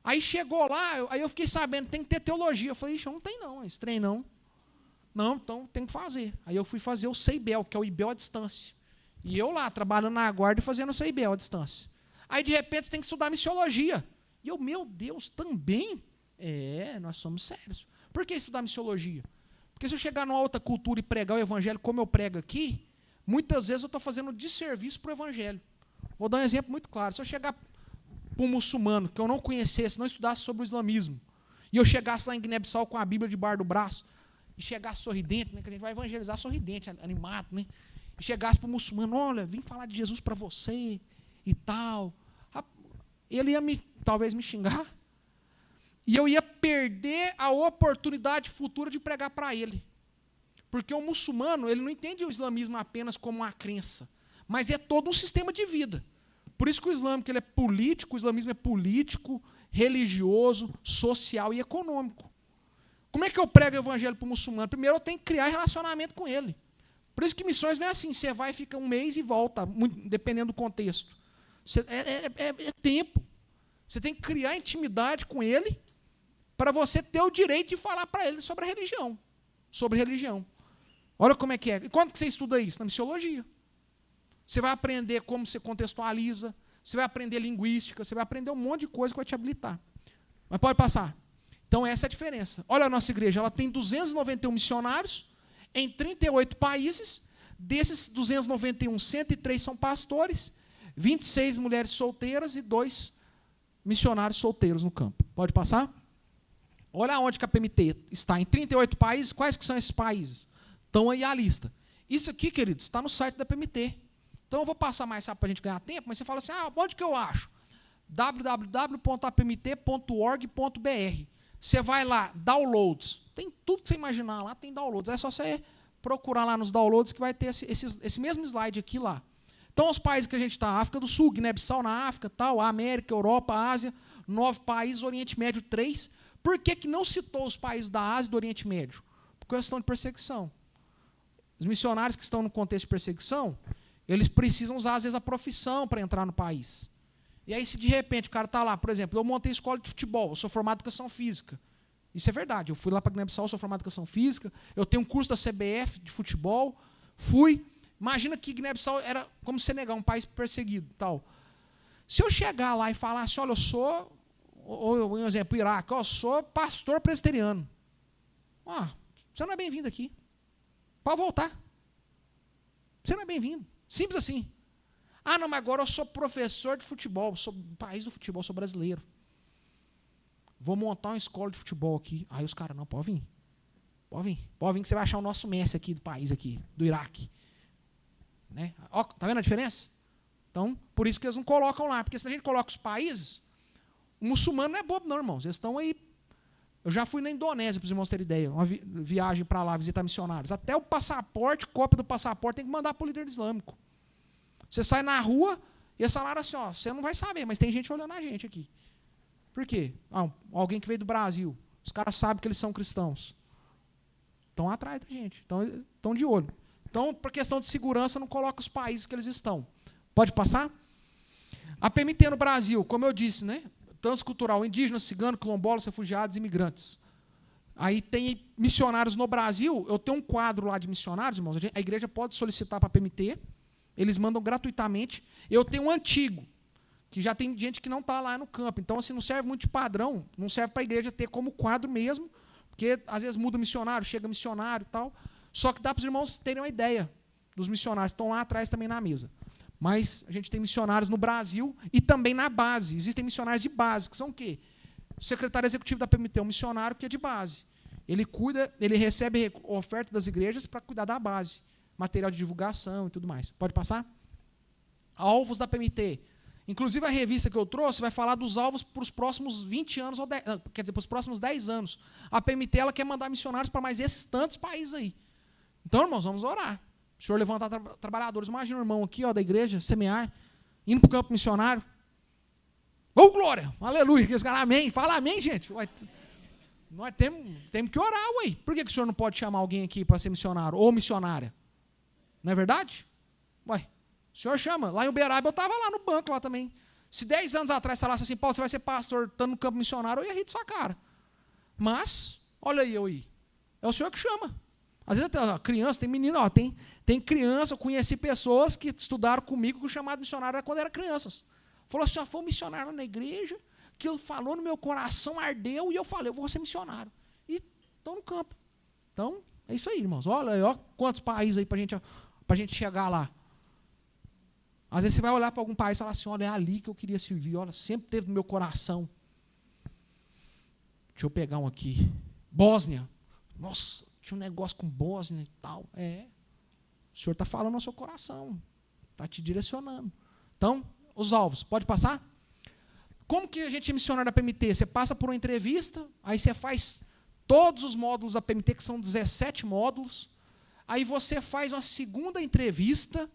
Aí chegou lá, aí eu fiquei sabendo, tem que ter teologia. Eu falei, ixi, não tem não, esse trem não. Não, então tem que fazer. Aí eu fui fazer o CEIBEL, que é o IBEL à distância. E eu lá, trabalhando na guarda e fazendo o CEIBEL à distância. Aí, de repente, você tem que estudar missiologia. E eu, meu Deus, também? Nós somos sérios. Por que estudar missiologia? Porque se eu chegar numa outra cultura e pregar o evangelho como eu prego aqui, muitas vezes eu estou fazendo desserviço para o evangelho. Vou dar um exemplo muito claro. Se eu chegar para um muçulmano que eu não conhecesse, não estudasse sobre o islamismo, e eu chegasse lá em Guiné-Bissau com a Bíblia debaixo do braço, e chegasse sorridente, né, que a gente vai evangelizar sorridente, animado, né, e chegasse para o muçulmano, olha, vim falar de Jesus para você e tal, ele ia talvez me xingar, e eu ia perder a oportunidade futura de pregar para ele. Porque o muçulmano, ele não entende o islamismo apenas como uma crença, mas é todo um sistema de vida. Por isso que o islâmico ele é político, o islamismo é político, religioso, social e econômico. Como é que eu prego o evangelho para o muçulmano? Primeiro eu tenho que criar relacionamento com ele. Por isso que missões não é assim, você vai, fica 1 mês e volta, dependendo do contexto. É tempo. Você tem que criar intimidade com ele para você ter o direito de falar para ele sobre a religião. Sobre religião. Olha como é que é. E quando que você estuda isso? Na missiologia. Você vai aprender como você contextualiza, você vai aprender linguística, você vai aprender um monte de coisa que vai te habilitar. Mas pode passar. Então, essa é a diferença. Olha a nossa igreja, ela tem 291 missionários em 38 países. Desses 291, 103 são pastores, 26 mulheres solteiras e 2 missionários solteiros no campo. Pode passar? Olha onde que a PMT está, em 38 países. Quais que são esses países? Estão aí a lista. Isso aqui, queridos, está no site da PMT. Então, eu vou passar mais rápido para a gente ganhar tempo, mas você fala assim, onde que eu acho? www.apmt.org.br. Você vai lá, downloads. Tem tudo que você imaginar lá, tem downloads. É só você procurar lá nos downloads que vai ter esse mesmo slide aqui lá. Então, os países que a gente está, África do Sul, Guiné-Bissau na África, tal, América, Europa, Ásia, 9 países, Oriente Médio 3. Por que não citou os países da Ásia e do Oriente Médio? Por questão de perseguição. Os missionários que estão no contexto de perseguição, eles precisam usar, às vezes, a profissão para entrar no país. E aí, se de repente o cara está lá, por exemplo, eu montei escola de futebol, eu sou formado em educação física. Isso é verdade, eu fui lá para Guiné-Bissau, sou formado em educação física, eu tenho um curso da CBF de futebol, fui. Imagina que Guiné-Bissau era como Senegal, um país perseguido. Tal. Se eu chegar lá e falar assim, olha, eu sou, ou um exemplo, Iraque, eu sou pastor presbiteriano. Você não é bem-vindo aqui. Pode voltar. Você não é bem-vindo. Simples assim. Não, mas agora eu sou professor de futebol, sou do país do futebol, sou brasileiro. Vou montar uma escola de futebol aqui. Aí os caras, não, pode vir. Pode vir que você vai achar o nosso mestre aqui do país, aqui, do Iraque. Né? Ó, tá vendo a diferença? Então, por isso que eles não colocam lá. Porque se a gente coloca os países, o muçulmano não é bobo, não, irmãos. Eles estão aí. Eu já fui na Indonésia, para os irmãos terem ideia. Uma viagem para lá, visitar missionários. Até o passaporte, cópia do passaporte, tem que mandar para o líder islâmico. Você sai na rua e eles falaram assim, você não vai saber, mas tem gente olhando a gente aqui. Por quê? Alguém que veio do Brasil. Os caras sabem que eles são cristãos. Estão atrás da gente. Estão de olho. Então, por questão de segurança, não coloca os países que eles estão. Pode passar? A PMT no Brasil, como eu disse, né? Transcultural, indígenas, ciganos, quilombolas, refugiados, imigrantes. Aí tem missionários no Brasil. Eu tenho um quadro lá de missionários, irmãos. A igreja pode solicitar para a PMT. Eles mandam gratuitamente. Eu tenho um antigo, que já tem gente que não está lá no campo. Então, assim, não serve muito de padrão. Não serve para a igreja ter como quadro mesmo, porque às vezes muda missionário, chega missionário e tal. Só que dá para os irmãos terem uma ideia dos missionários. Estão lá atrás também na mesa. Mas a gente tem missionários no Brasil e também na base. Existem missionários de base, que são o quê? O secretário executivo da PMT é um missionário que é de base. Ele cuida, ele recebe oferta das igrejas para cuidar da base. Material de divulgação e tudo mais. Pode passar? Alvos da PMT. Inclusive, a revista que eu trouxe vai falar dos alvos para os próximos 20 anos, quer dizer, para os próximos 10 anos. A PMT ela quer mandar missionários para mais esses tantos países aí. Então, irmãos, vamos orar. O Senhor levantar trabalhadores. Imagina um irmão aqui da igreja, semear, indo para o campo missionário. Glória! Aleluia! Aqueles caras, amém. Fala amém, gente. Nós temos que orar, ué. Por que o senhor não pode chamar alguém aqui para ser missionário ou missionária? Não é verdade? O senhor chama. Lá em Uberaba eu estava lá no banco lá também. Se 10 anos atrás falasse assim, Paulo, você vai ser pastor, estando no campo missionário, eu ia rir de sua cara. Mas, olha aí, eu aí. É o senhor que chama. Às vezes, criança, tem menino, tem criança, eu conheci pessoas que estudaram comigo que o chamado missionário era quando eram crianças. Falou assim, foi um missionário na igreja, que ele falou no meu coração, ardeu, e eu falei, eu vou ser missionário. E estão no campo. Então, é isso aí, irmãos. Olha aí, quantos países aí para a gente chegar lá. Às vezes você vai olhar para algum país e falar assim, olha, é ali que eu queria servir, olha, sempre teve no meu coração. Deixa eu pegar um aqui. Bósnia. Nossa, tinha um negócio com Bósnia e tal. O senhor está falando no seu coração. Está te direcionando. Então, os alvos. Pode passar? Como que a gente é missionário da PMT? Você passa por uma entrevista, aí você faz todos os módulos da PMT, que são 17 módulos. Aí você faz uma segunda entrevista,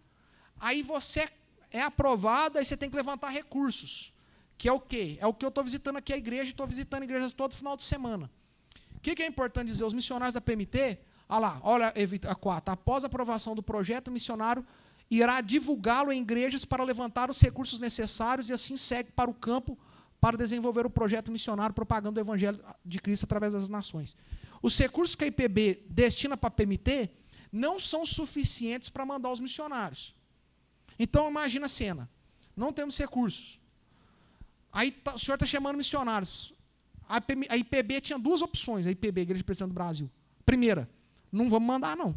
aí você é aprovado, aí você tem que levantar recursos. Que é o quê? É o que eu estou visitando aqui a igreja, estou visitando igrejas todo final de semana. O que é importante dizer? Os missionários da PMT, olha a 4, após a aprovação do projeto, o missionário irá divulgá-lo em igrejas para levantar os recursos necessários e assim segue para o campo para desenvolver o projeto missionário propagando o evangelho de Cristo através das nações. Os recursos que a IPB destina para a PMT não são suficientes para mandar os missionários. Então, imagina a cena. Não temos recursos. Aí o senhor está chamando missionários. A IPB tinha duas opções, a IPB, Igreja Presbiteriana do Brasil. Primeira, não vamos mandar, não.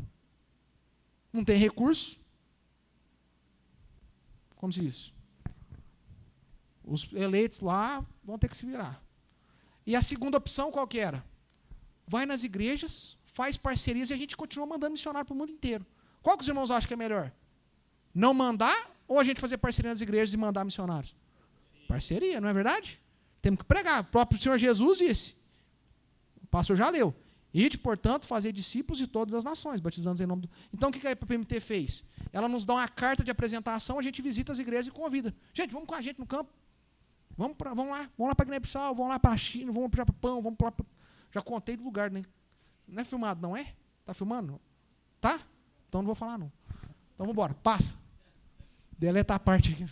Não tem recurso. Como se diz? Os eleitos lá vão ter que se virar. E a segunda opção qual que era? Vai nas igrejas, faz parcerias e a gente continua mandando missionário para o mundo inteiro. Qual que os irmãos acham que é melhor? Não mandar ou a gente fazer parceria nas igrejas e mandar missionários? Parceria, não é verdade? Temos que pregar. O próprio Senhor Jesus disse, o pastor já leu, ide, portanto, fazer discípulos de todas as nações, batizando-os em nome do... Então, o que a IPMT fez? Ela nos dá uma carta de apresentação, a gente visita as igrejas e convida. Gente, vamos com a gente no campo. Vamos lá para Guiné-Bissau, vamos lá para a China, vamos para o Japão, vamos para... Já contei do lugar, né? Não é filmado, não é? Está filmando? Tá? Então não vou falar, não. Então vamos embora, passa. Deleta a parte aqui.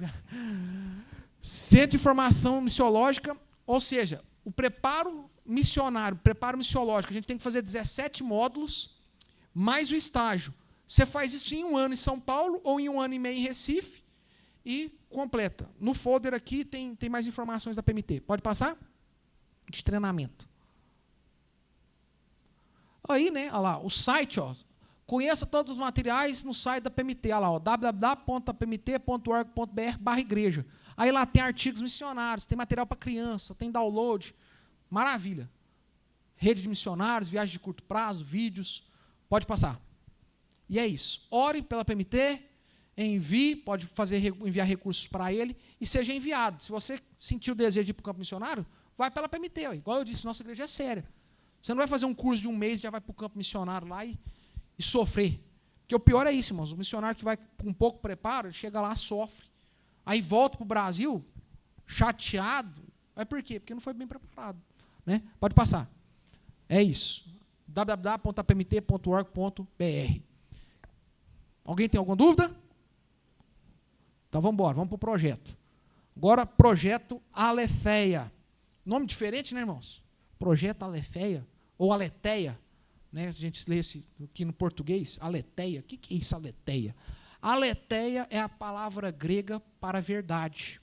Centro de Formação Missiológica, ou seja, o preparo missionário, preparo missiológico, a gente tem que fazer 17 módulos, mais o estágio. Você faz isso em 1 ano em São Paulo ou em 1 ano e meio em Recife e completa. No folder aqui tem mais informações da PMT. Pode passar? De treinamento. Aí, né, olha lá, o site, ó, conheça todos os materiais no site da PMT, olha lá, www.pmt.org.br/igreja. Aí lá tem artigos missionários, tem material para criança, tem download. Maravilha. Rede de missionários, viagem de curto prazo, vídeos. Pode passar. E é isso. Ore pela PMT, envie, pode enviar recursos para ele e seja enviado. Se você sentir o desejo de ir para o campo missionário, vai pela PMT. Ó. Igual eu disse, nossa igreja é séria. Você não vai fazer um curso de 1 mês e já vai para o campo missionário lá e sofrer. Porque o pior é isso, irmãos. O missionário que vai com pouco preparo, ele chega lá, sofre. Aí volta para o Brasil, chateado. Mas por quê? Porque não foi bem preparado. Né? Pode passar. É isso. www.pmt.org.br. Alguém tem alguma dúvida? Então vamos embora, vamos para o projeto. Agora, projeto Aletheia. Nome diferente, né, irmãos? Projeto Aletheia, ou Aletheia. Né? A gente lê esse aqui no português, Aletheia. O que é isso, Aletheia? Aletheia é a palavra grega para verdade.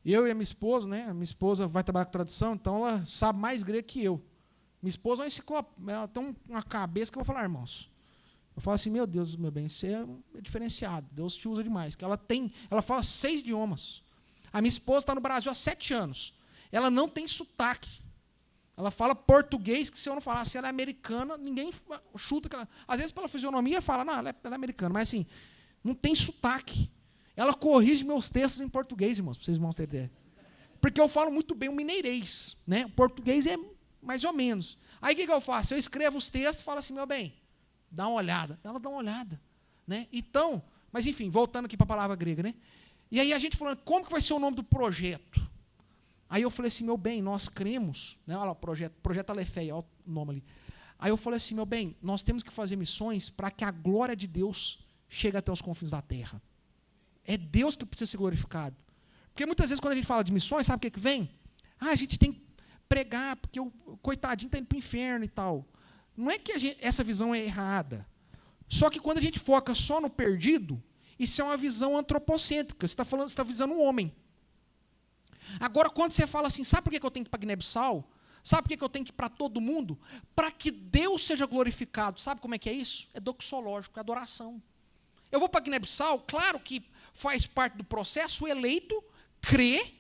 Eu e a minha esposa, né? A minha esposa vai trabalhar com tradução, então ela sabe mais grego que eu. Minha esposa ela tem uma cabeça que eu vou falar, irmãos. Eu falo assim, meu Deus, meu bem, você é diferenciado, Deus te usa demais. Que ela fala 6 idiomas. A minha esposa está no Brasil há 7 anos. Ela não tem sotaque. Ela fala português, que se eu não falasse ela é americana, ninguém chuta. Às vezes, pela fisionomia, fala, não, ela é americana, mas assim, não tem sotaque. Ela corrige meus textos em português, irmãos, para vocês vão ter ideia. Porque eu falo muito bem o mineirês, né? O português é mais ou menos. Aí o que eu faço? Eu escrevo os textos e falo assim, meu bem, dá uma olhada. Ela dá uma olhada. Né? Então, mas enfim, voltando aqui para a palavra grega, né? E aí a gente falando, como que vai ser o nome do projeto? Aí eu falei assim, meu bem, nós cremos, né? Olha lá o projeto Aletheia, olha o nome ali. Aí eu falei assim, meu bem, nós temos que fazer missões para que a glória de Deus chegue até os confins da terra. É Deus que precisa ser glorificado. Porque muitas vezes quando a gente fala de missões, sabe o que vem? A gente tem que pregar, porque o coitadinho está indo para o inferno e tal. Não é que essa visão é errada. Só que quando a gente foca só no perdido, isso é uma visão antropocêntrica. Você está visando um homem. Agora, quando você fala assim, sabe por que eu tenho que ir para Guiné-Bissau? Sabe por que eu tenho que ir para todo mundo? Para que Deus seja glorificado. Sabe como é que é isso? É doxológico, é adoração. Eu vou para Guiné-Bissau, claro que faz parte do processo, o eleito crê,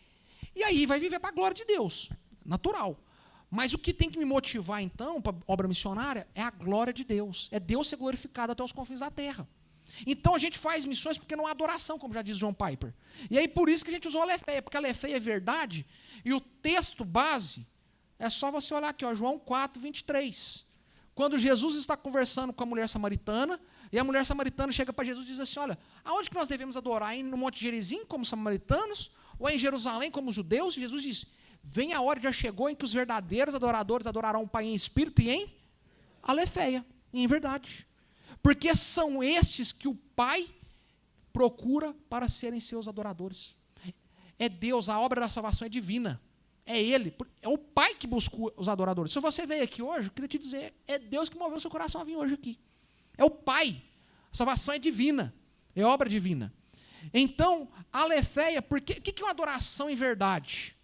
e aí vai viver para a glória de Deus. Natural. Mas o que tem que me motivar, então, para a obra missionária, é a glória de Deus. É Deus ser glorificado até os confins da terra. Então, a gente faz missões porque não há adoração, como já diz John Piper. E aí, por isso que a gente usou a Aletheia, porque a Aletheia é verdade, e o texto base é só você olhar aqui, ó, João 4, 23. Quando Jesus está conversando com a mulher samaritana, e a mulher samaritana chega para Jesus e diz assim, olha, aonde que nós devemos adorar? No Monte Gerizim, como samaritanos, ou em Jerusalém, como os judeus? E Jesus diz, vem a hora, já chegou, em que os verdadeiros adoradores adorarão o Pai em espírito e em Aletheia, e em verdade. Porque são estes que o Pai procura para serem seus adoradores. É Deus, a obra da salvação é divina. É Ele, é o Pai que busca os adoradores. Se você veio aqui hoje, eu queria te dizer, é Deus que moveu seu coração a vir hoje aqui. É o Pai. A salvação é divina, é obra divina. Então, a Aletheia, o que é uma adoração em verdade?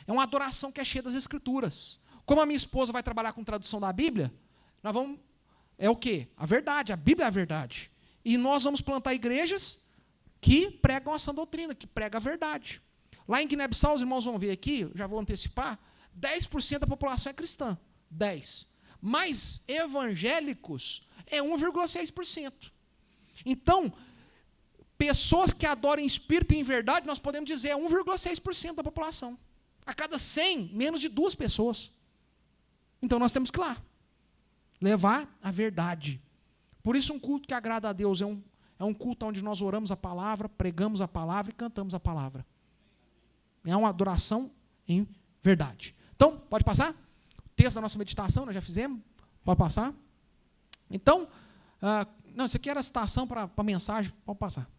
É uma adoração que é cheia das Escrituras. Como a minha esposa vai trabalhar com tradução da Bíblia, nós vamos... É o quê? A verdade, a Bíblia é a verdade. E nós vamos plantar igrejas que pregam a sã doutrina, que pregam a verdade. Lá em Guiné-Bissau, os irmãos vão ver aqui, já vou antecipar, 10% da população é cristã. 10%. Mas evangélicos é 1,6%. Então, pessoas que adoram em espírito e em verdade, nós podemos dizer, é 1,6% da população. A cada 100, menos de 2 pessoas. Então, nós temos que ir lá. Levar a verdade. Por isso, um culto que agrada a Deus é um culto onde nós oramos a palavra, pregamos a palavra e cantamos a palavra. É uma adoração em verdade. Então, pode passar? O texto da nossa meditação, nós já fizemos. Pode passar? Então, não, isso aqui era citação para a mensagem. Pode passar.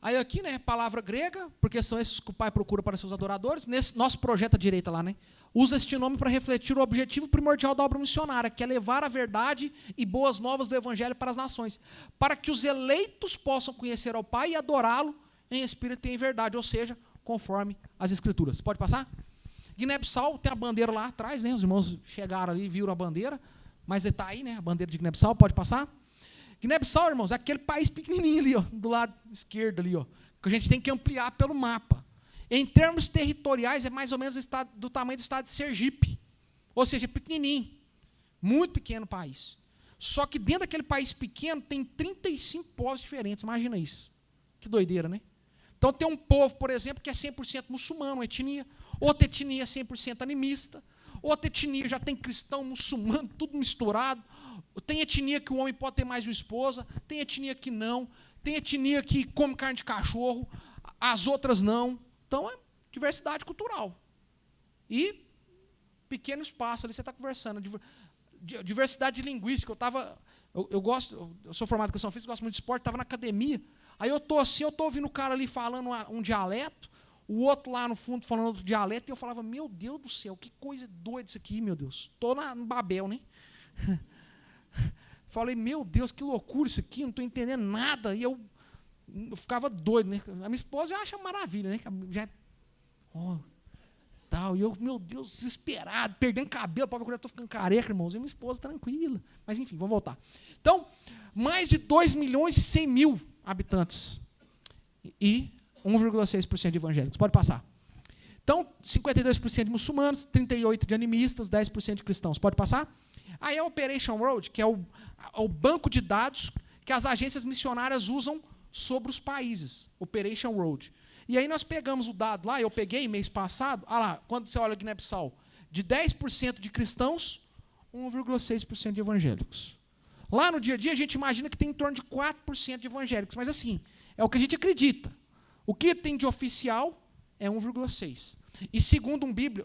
Aí aqui, né, palavra grega, porque são esses que o Pai procura para seus adoradores. Nesse nosso projeto à direita lá, né? Usa este nome para refletir o objetivo primordial da obra missionária, que é levar a verdade e boas novas do Evangelho para as nações, para que os eleitos possam conhecer ao Pai e adorá-lo em espírito e em verdade, ou seja, conforme as Escrituras. Pode passar? Guiné-Bissau tem a bandeira lá atrás, né? Os irmãos chegaram ali e viram a bandeira, mas está aí, né? A bandeira de Guiné-Bissau, pode passar? Guiné-Bissau, irmãos, é aquele país pequenininho ali, ó, do lado esquerdo ali, ó, que a gente tem que ampliar pelo mapa. Em termos territoriais, é mais ou menos do tamanho do estado de Sergipe. Ou seja, é pequenininho. Muito pequeno país. Só que dentro daquele país pequeno tem 35 povos diferentes. Imagina isso. Que doideira, né? Então tem um povo, por exemplo, que é 100% muçulmano, etnia. Outra etnia é 100% animista. Outra etnia já tem cristão, muçulmano, tudo misturado. Tem etnia que o homem pode ter mais de uma esposa. Tem etnia que não. Tem etnia que come carne de cachorro. As outras não. Então, é diversidade cultural. E pequeno espaço ali, você está conversando. Diversidade linguística. Eu sou formado em educação física, gosto muito de esporte, estava na academia. Aí eu estou assim, eu estou ouvindo o cara ali falando um dialeto, o outro lá no fundo falando outro dialeto, e eu falava, meu Deus do céu, que coisa doida isso aqui, meu Deus. Estou no Babel, né? Falei, meu Deus, que loucura isso aqui, não estou entendendo nada. E eu ficava doido, né? A minha esposa já acha maravilha, né? Já, tal. E eu, meu Deus, desesperado, perdendo cabelo, para ver quando eu estou ficando careca, irmãos. E minha esposa tranquila. Mas enfim, vamos voltar. Então, mais de 2.100.000 habitantes. E 1,6% de evangélicos. Pode passar. Então, 52% de muçulmanos, 38% de animistas, 10% de cristãos. Pode passar? Aí a Operation Road, que é o banco de dados que as agências missionárias usam sobre os países. Operation Road. E aí nós pegamos o dado lá, eu peguei mês passado, lá, quando você olha Guiné-Bissau, de 10% de cristãos, 1,6% de evangélicos. Lá no dia a dia a gente imagina que tem em torno de 4% de evangélicos, mas assim, é o que a gente acredita. O que tem de oficial é 1,6%. E segundo um Bíblia,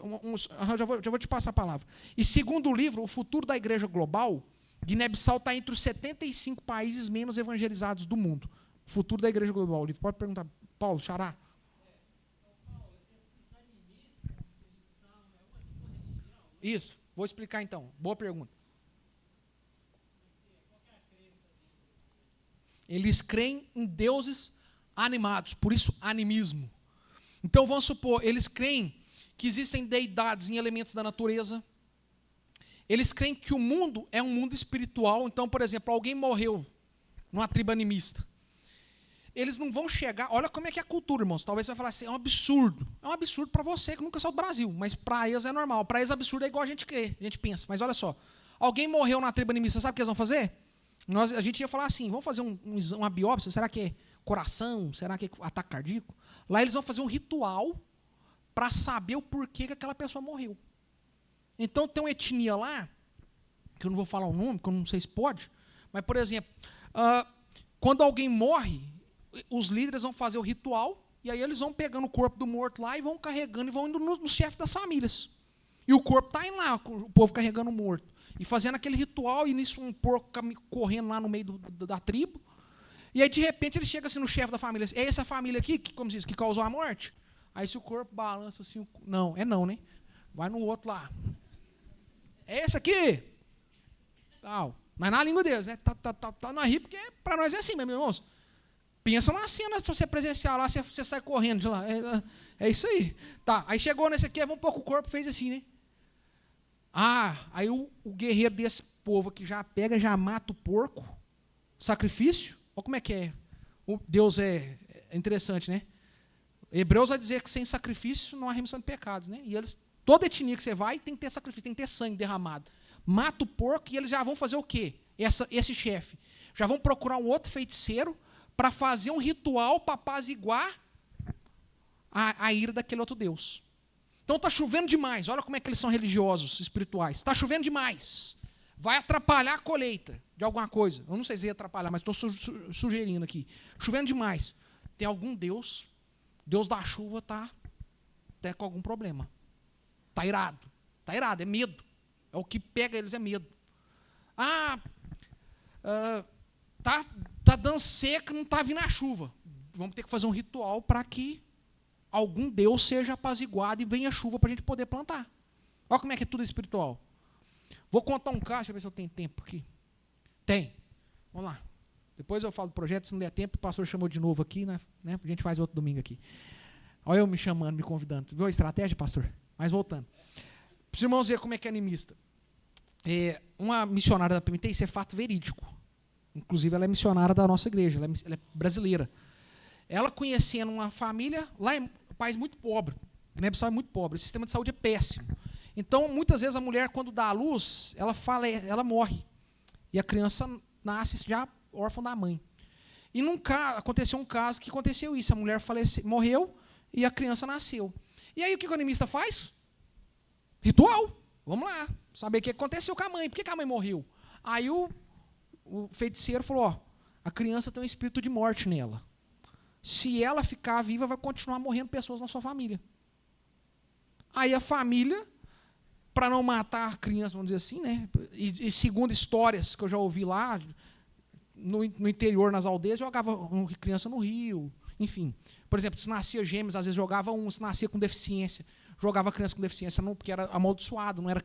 já vou te passar a palavra. E segundo o livro, O Futuro da Igreja Global, Guiné-Bissau está entre os 75 países menos evangelizados do mundo. O Futuro da Igreja Global. O livro. Pode perguntar, Paulo, Xará. Isso, vou explicar então. Boa pergunta. Eles creem em deuses animados, por isso animismo. Então vamos supor, eles creem que existem deidades em elementos da natureza. Eles creem que o mundo é um mundo espiritual. Então, por exemplo, alguém morreu numa tribo animista. Eles não vão chegar... Olha como é que é a cultura, irmãos. Talvez você vai falar assim, é um absurdo. É um absurdo para você, que nunca saiu do Brasil. Mas para eles é normal. Para eles absurdo é igual a gente crê, a gente pensa. Mas olha só. Alguém morreu na tribo animista, sabe o que eles vão fazer? A gente ia falar assim, vamos fazer uma biópsia, será que é coração? Será que é ataque cardíaco? Lá eles vão fazer um ritual para saber o porquê que aquela pessoa morreu. Então tem uma etnia lá, que eu não vou falar o nome, que eu não sei se pode, mas, por exemplo, quando alguém morre, os líderes vão fazer o ritual, e aí eles vão pegando o corpo do morto lá e vão carregando e vão indo nos chefes das famílias. E o corpo está indo lá, o povo carregando o morto. E fazendo aquele ritual, e nisso um porco correndo lá no meio da tribo. E aí, de repente, ele chega assim no chefe da família. É essa família aqui, como se diz, que causou a morte? Aí, se o corpo balança assim... Não, né? Vai no outro lá. É esse aqui? Tal. Mas na língua deles, né? Nós ri porque para nós é assim, meus irmãos. Pensa numa cena, se você presenciar lá, você sai correndo de lá. É isso aí. Tá, aí chegou nesse aqui, vamos pôr com o corpo, fez assim, né? Aí o guerreiro desse povo aqui já pega, já mata o porco, sacrifício. Olha como é que é. O Deus é interessante, né? Hebreus vai dizer que sem sacrifício não há remissão de pecados, né? E eles, toda etnia que você vai, tem que ter sacrifício, tem que ter sangue derramado. Mata o porco e eles já vão fazer o quê? Esse chefe. Já vão procurar um outro feiticeiro para fazer um ritual para apaziguar a ira daquele outro Deus. Então está chovendo demais. Olha como é que eles são religiosos, espirituais. Está chovendo demais. Vai atrapalhar a colheita de alguma coisa. Eu não sei se ia atrapalhar, mas estou sugerindo aqui. Chovendo demais. Tem algum Deus, Deus da chuva está até com algum problema. Está irado. Está irado, é medo. É o que pega eles, é medo. Tá dando seca, não está vindo a chuva. Vamos ter que fazer um ritual para que algum Deus seja apaziguado e venha chuva para a gente poder plantar. Olha como é que é tudo espiritual. Vou contar um caso, deixa eu ver se eu tenho tempo aqui. Tem. Vamos lá. Depois eu falo do projeto, se não der tempo, o pastor chamou de novo aqui, né? A gente faz outro domingo aqui. Olha eu me chamando, me convidando. Viu a estratégia, pastor? Mas voltando. Para os irmãos verem como é que é animista. Uma missionária da PMT, isso é fato verídico. Inclusive, ela é missionária da nossa igreja, ela é brasileira. Ela conhecendo uma família, lá é um país muito pobre, Guiné-Bissau é muito pobre, o sistema de saúde é péssimo. Então, muitas vezes, a mulher, quando dá à luz, ela morre. E a criança nasce já órfã da mãe. E aconteceu um caso que aconteceu isso, a mulher morreu e a criança nasceu. E aí, o que o animista faz? Ritual. Vamos lá, saber o que aconteceu com a mãe, por que a mãe morreu? Aí o feiticeiro falou, a criança tem um espírito de morte nela. Se ela ficar viva, vai continuar morrendo pessoas na sua família. Aí a família, para não matar a criança, vamos dizer assim, né? E segundo histórias que eu já ouvi lá, no interior, nas aldeias, jogava criança no rio, enfim. Por exemplo, se nascia gêmeos, às vezes jogava se nascia com deficiência, jogava a criança com deficiência, não, porque era amaldiçoado, não era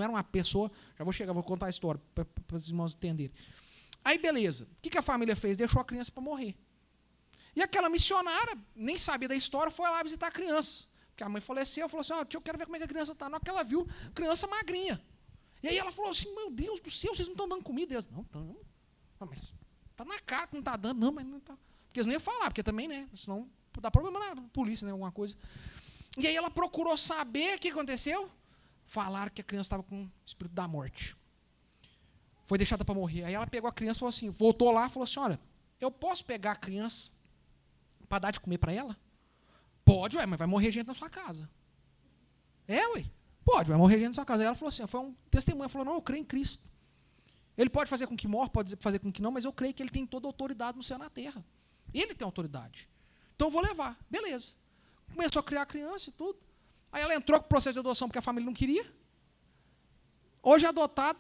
uma pessoa. Já vou contar a história, para os irmãos entenderem. Aí, beleza. O que a família fez? Deixou a criança para morrer. E aquela missionária, nem sabia da história, foi lá visitar a criança. Porque a mãe faleceu, falou assim, eu quero ver como é que a criança está. Na hora que ela viu, criança magrinha. E aí ela falou assim, meu Deus do céu, vocês não estão dando comida? Eles, não, estão. Mas está na cara que não está dando. Não, mas não está. Porque eles não iam falar, porque também, né? Senão dá problema na polícia, né? Alguma coisa. E aí ela procurou saber o que aconteceu. Falaram que a criança estava com o espírito da morte. Foi deixada para morrer. Aí ela pegou a criança e falou assim, voltou lá e falou assim, olha, eu posso pegar a criança para dar de comer para ela? Pode, mas vai morrer gente na sua casa. Pode, vai morrer gente na sua casa. Aí ela falou assim, foi um testemunho, ela falou, não, eu creio em Cristo. Ele pode fazer com que morra, pode fazer com que não, mas eu creio que ele tem toda a autoridade no céu e na terra. Ele tem autoridade. Então eu vou levar. Beleza. Começou a criar a criança e tudo. Aí ela entrou com o processo de adoção porque a família não queria. Hoje é adotado.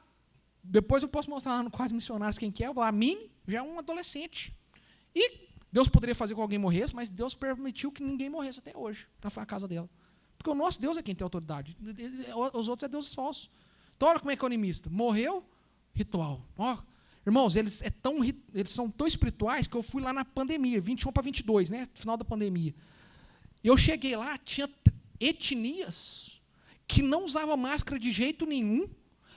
Depois eu posso mostrar lá no quadro de missionários quem que é. A Mini já é um adolescente. E Deus poderia fazer com que alguém morresse, mas Deus permitiu que ninguém morresse até hoje, na casa dela. Porque o nosso Deus é quem tem autoridade. Os outros é deuses falsos. Então, olha como é que é o animista. Morreu, ritual. Irmãos, eles são tão espirituais que eu fui lá na pandemia, 21 para 22, né, final da pandemia. Eu cheguei lá, tinha etnias que não usavam máscara de jeito nenhum.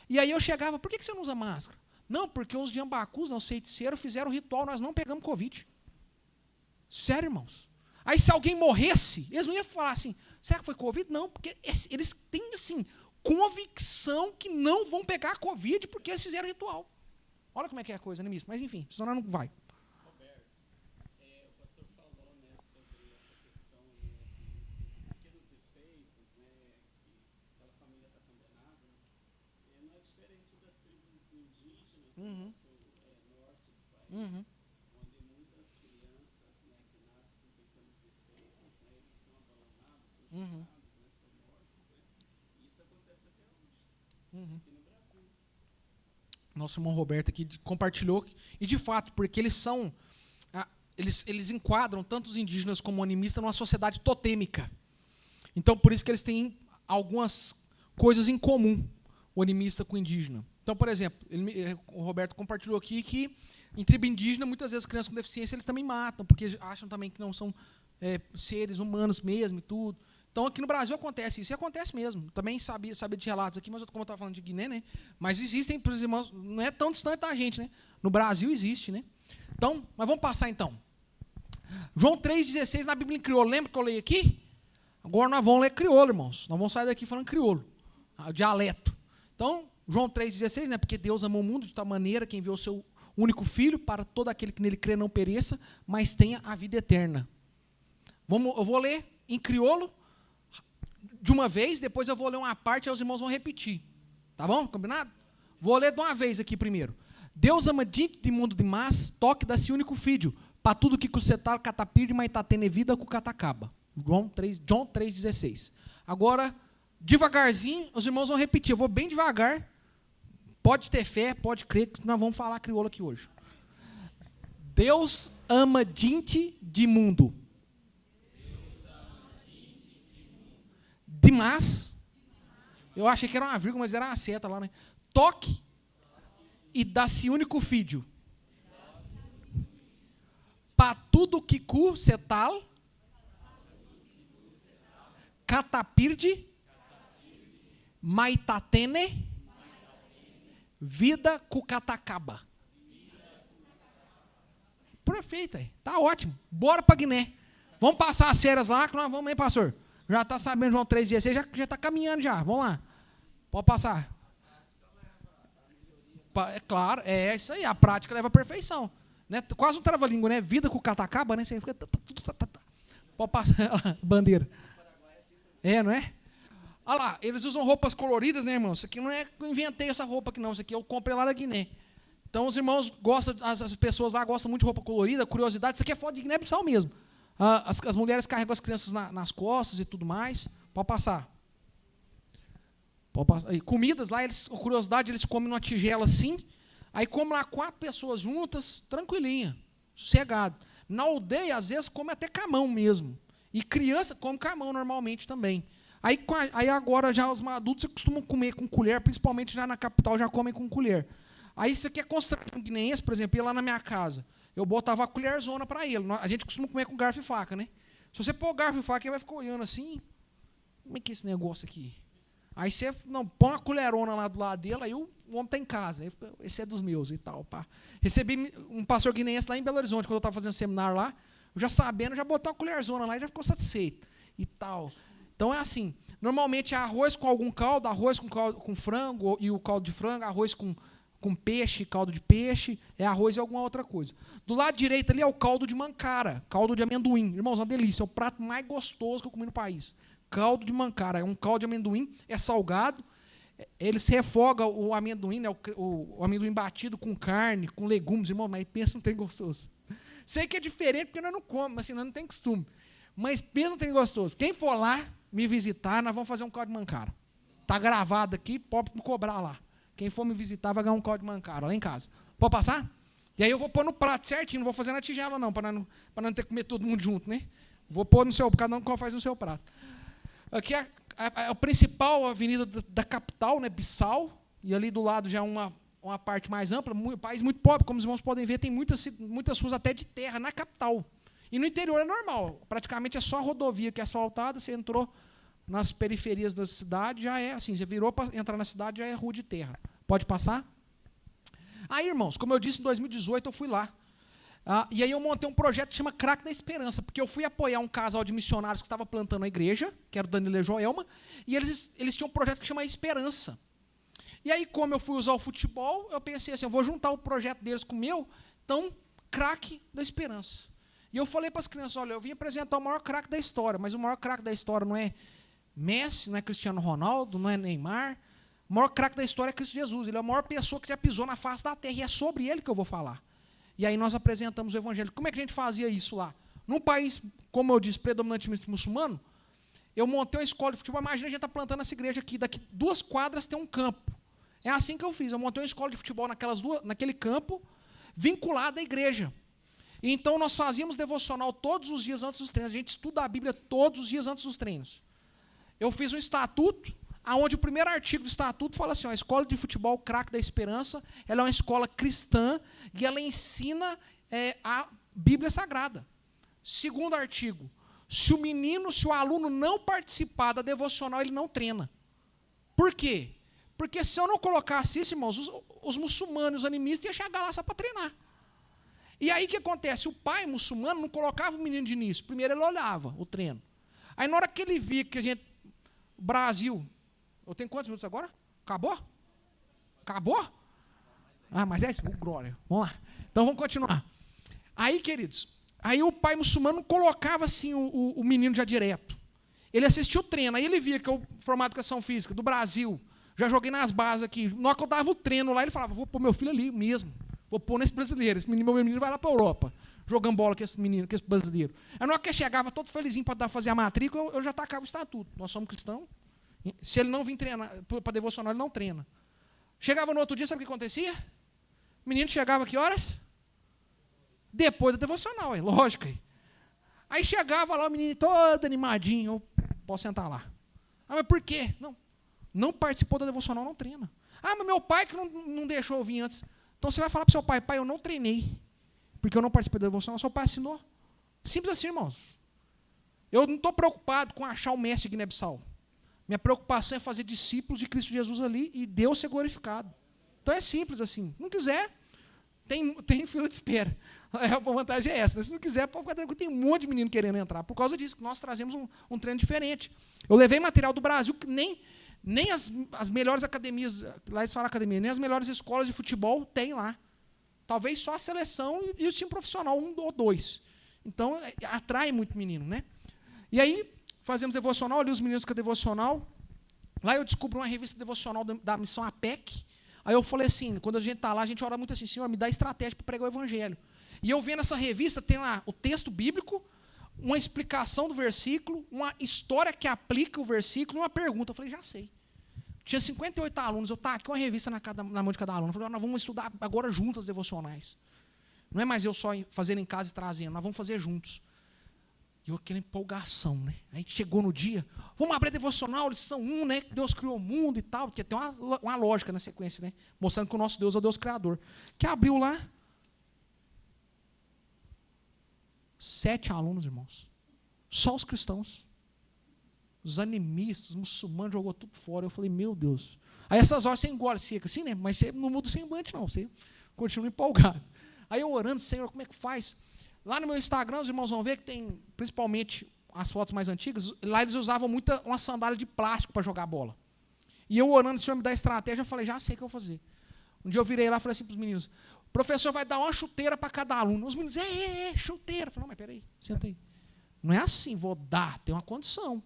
E aí eu chegava, por que você não usa máscara? Não, porque os diambacus, os feiticeiros, fizeram o ritual, nós não pegamos Covid. Sério, irmãos. Aí se alguém morresse, eles não iam falar assim, será que foi Covid? Não, porque eles têm, assim, convicção que não vão pegar Covid porque eles fizeram ritual. Olha como é que é a coisa, animista. Mas enfim, senão não vai. Roberto, o pastor falou, né, sobre essa questão, né, de pequenos defeitos, né, que aquela família está condenada. Não é diferente das tribos indígenas do nosso norte do país, onde muitas crianças, né, que nascem com pequenos defeitos, né, eles são abandonados, são jogados, né, são mortos. Né, e isso acontece até hoje, aqui no Brasil. Nosso irmão Roberto aqui compartilhou, e de fato, porque eles enquadram tanto os indígenas como o animista numa sociedade totêmica. Então, por isso que eles têm algumas coisas em comum, o animista com o indígena. Então, por exemplo, o Roberto compartilhou aqui que em tribo indígena, muitas vezes crianças com deficiência eles também matam, porque acham também que não são seres humanos mesmo e tudo. Então, aqui no Brasil acontece isso, e acontece mesmo. Também sabia de relatos aqui, mas como eu estava falando de Guiné, né? Mas existem, por exemplo, não é tão distante da gente, né? No Brasil existe, né? Então, mas vamos passar então. João 3,16 na Bíblia em crioulo. Lembra que eu leio aqui? Agora nós vamos ler crioulo, irmãos. Nós vamos sair daqui falando crioulo, dialeto. Então, João 3,16, né? Porque Deus amou o mundo de tal maneira que enviou o seu único filho para todo aquele que nele crê não pereça, mas tenha a vida eterna. Eu vou ler em crioulo de uma vez, depois eu vou ler uma parte e os irmãos vão repetir. Tá bom? Combinado? Vou ler de uma vez aqui primeiro. Deus ama de mundo demais, toque desse único filho, para tudo que cusetar, catapirde, mas tá tendo vida com catacaba. João 3,16. Agora, devagarzinho, os irmãos vão repetir. Eu vou bem devagar. Pode ter fé, pode crer, que nós vamos falar crioulo aqui hoje. Deus ama gente de mundo. Demais. Eu achei que era uma vírgula, mas era uma seta lá, né? Toque e dá-se único filho. Para tudo que cusetal, catapirde, maitatene, vida com catacaba. Perfeito, aí. Tá ótimo. Bora para Guiné. Vamos passar as férias lá, que nós vamos, hein, pastor? Já está sabendo João 3,16, já está caminhando já. Vamos lá. Pode passar. É claro, é isso aí. A prática leva à perfeição. Né? Quase um trava-língua, né? Vida com catacaba, né? Você fica... Pode passar. Bandeira. Não é? Olha lá, eles usam roupas coloridas, né, irmão? Isso aqui não é que eu inventei essa roupa aqui, não. Isso aqui eu comprei lá da Guiné. Então, os irmãos gostam, as pessoas lá gostam muito de roupa colorida, curiosidade. Isso aqui é foto de Guiné-Bissau mesmo. As mulheres carregam as crianças nas costas e tudo mais. Pode passar. Pode passar. E comidas lá, curiosidade, eles comem numa tigela assim. Aí comem lá 4 pessoas juntas, tranquilinha, sossegado. Na aldeia, às vezes, come até com a mão mesmo. E criança come com a mão normalmente também. Aí agora já os adultos costumam comer com colher, principalmente já na capital já comem com colher. Aí isso aqui é constrangedor guineense, por exemplo, ia lá na minha casa. Eu botava a colherzona para ele. A gente costuma comer com garfo e faca, né? Se você pôr garfo e faca, ele vai ficar olhando assim. Como é que é esse negócio aqui? Aí você põe uma colherona lá do lado dele, aí o homem está em casa. Esse é dos meus e tal. Pá. Recebi um pastor guineense lá em Belo Horizonte, quando eu estava fazendo seminário lá. Eu já sabendo, já botou uma colherzona lá e já ficou satisfeito. E tal. Então é assim. Normalmente é arroz com algum caldo, arroz com frango e o caldo de frango, arroz com peixe, caldo de peixe, é arroz e alguma outra coisa. Do lado direito ali é o caldo de mancara, caldo de amendoim. Irmãos, uma delícia, é o prato mais gostoso que eu comi no país. Caldo de mancara, é um caldo de amendoim, é salgado, eles refogam o amendoim, né, o amendoim batido com carne, com legumes, irmão, mas pensa no trem gostoso. Sei que é diferente porque nós não comemos, assim, nós não tem costume. Mas pensa no trem gostoso. Quem for lá me visitar, nós vamos fazer um caldo de mancara. Está gravado aqui, pode me cobrar lá. Quem for me visitar vai ganhar um caldo de mancara lá em casa. Pode passar? E aí eu vou pôr no prato certinho, não vou fazer na tigela não, para não ter que comer todo mundo junto, né? Vou pôr no seu, cada um faz no seu prato. Aqui é a principal avenida da capital, né, Bissau, e ali do lado já uma parte mais ampla, um país muito pobre, como os irmãos podem ver, tem muitas ruas até de terra na capital. E no interior é normal, praticamente é só a rodovia que é asfaltada, você entrou nas periferias da cidade, já é assim, você virou para entrar na cidade, já é rua de terra. Pode passar? Aí, irmãos, como eu disse, em 2018 eu fui lá. E aí eu montei um projeto que chama Crack da Esperança, porque eu fui apoiar um casal de missionários que estava plantando a igreja, que era o Danilo e Joelma, e eles tinham um projeto que chama Esperança. E aí, como eu fui usar o futebol, eu pensei assim, eu vou juntar o projeto deles com o meu, então, Crack da Esperança. E eu falei para as crianças, olha, eu vim apresentar o maior craque da história, mas o maior craque da história não é Messi, não é Cristiano Ronaldo, não é Neymar. O maior craque da história é Cristo Jesus. Ele é a maior pessoa que já pisou na face da terra. E é sobre ele que eu vou falar. E aí nós apresentamos o evangelho. Como é que a gente fazia isso lá? Num país, como eu disse, predominantemente muçulmano, eu montei uma escola de futebol. Imagina a gente está plantando essa igreja aqui. Daqui 2 quadras tem um campo. É assim que eu fiz. Eu montei uma escola de futebol naquele campo, vinculada à igreja. E então nós fazíamos devocional todos os dias antes dos treinos. A gente estuda a Bíblia todos os dias antes dos treinos. Eu fiz um estatuto, onde o primeiro artigo do estatuto fala assim, a escola de futebol Craque da Esperança, ela é uma escola cristã e ela ensina a Bíblia Sagrada. Segundo artigo, se o aluno não participar da devocional, ele não treina. Por quê? Porque se eu não colocasse isso, irmãos, os muçulmanos, os animistas, iam chegar lá só para treinar. E aí o que acontece? O pai muçulmano não colocava o menino de início. Primeiro ele olhava o treino. Aí na hora que ele via que a gente... Brasil... Eu tenho quantos minutos agora? Acabou? Acabou? Ah, mas é isso? Glória. Vamos lá. Então vamos continuar. Aí, queridos, aí o pai muçulmano colocava assim o menino já direto. Ele assistia o treino, aí ele via que eu formado em educação física do Brasil, já joguei nas bases aqui. Na hora que eu dava o treino lá, ele falava, vou pôr meu filho ali mesmo. Vou pôr nesse brasileiro. Meu menino vai lá para a Europa, jogando bola com esse menino, com esse brasileiro. Aí na hora que ele chegava todo felizinho para fazer a matrícula, eu já tacava o estatuto. Nós somos cristãos. Se ele não vir treinar para devocional, ele não treina. Chegava no outro dia, sabe o que acontecia? O menino chegava que horas? Depois da devocional, lógico. Aí chegava lá o menino todo animadinho, eu posso sentar lá. Ah, mas por quê? Não participou da devocional, não treina. Ah, mas meu pai que não deixou eu vir antes. Então você vai falar para o seu pai, pai, eu não treinei, porque eu não participei da devocional, seu pai assinou. Simples assim, irmãos. Eu não estou preocupado com achar o mestre de Guiné-Bissau. Minha preocupação é fazer discípulos de Cristo Jesus ali e Deus ser glorificado. Então é simples assim. Não quiser, tem fila de espera. A vantagem é essa. Se não quiser, pode ficar tranquilo. Tem um monte de menino querendo entrar. Por causa disso, que nós trazemos um treino diferente. Eu levei material do Brasil que nem as melhores academias, lá eles falam academia, nem as melhores escolas de futebol tem lá. Talvez só a seleção e o time profissional, 1 ou 2. Então, atrai muito menino, né? E aí, fazemos devocional, ali os meninos com a devocional. Lá eu descubro uma revista devocional da missão APEC. Aí eu falei assim, quando a gente está lá, a gente ora muito assim, Senhor, me dá estratégia para pregar o evangelho. E eu vendo essa revista, tem lá o texto bíblico, uma explicação do versículo, uma história que aplica o versículo e uma pergunta. Eu falei, já sei. Tinha 58 alunos, eu aqui uma revista na mão de cada aluno. Eu falei, nós vamos estudar agora juntos as devocionais. Não é mais eu só fazendo em casa e trazendo, nós vamos fazer juntos. E eu aquela empolgação, né? Aí chegou no dia, vamos abrir a devocional, lição 1, né? Que Deus criou o mundo e tal, porque tem uma lógica na sequência, né? Mostrando que o nosso Deus é o Deus Criador. Que abriu lá, 7 alunos, irmãos. Só os cristãos. Os animistas, os muçulmanos, jogou tudo fora. Eu falei, meu Deus. Aí essas horas você engole seca assim, né? Mas você não muda o semblante, não. Você continua empolgado. Aí eu orando, Senhor, como é que faz? Lá no meu Instagram, os irmãos vão ver que tem, principalmente as fotos mais antigas, lá eles usavam uma sandália de plástico para jogar bola. E eu orando, o Senhor me dá estratégia, eu falei, já sei o que eu vou fazer. Um dia eu virei lá e falei assim para os meninos, o professor vai dar uma chuteira para cada aluno. Os meninos, chuteira. Eu falei, não, mas peraí, senta aí. Não é assim, vou dar, tem uma condição.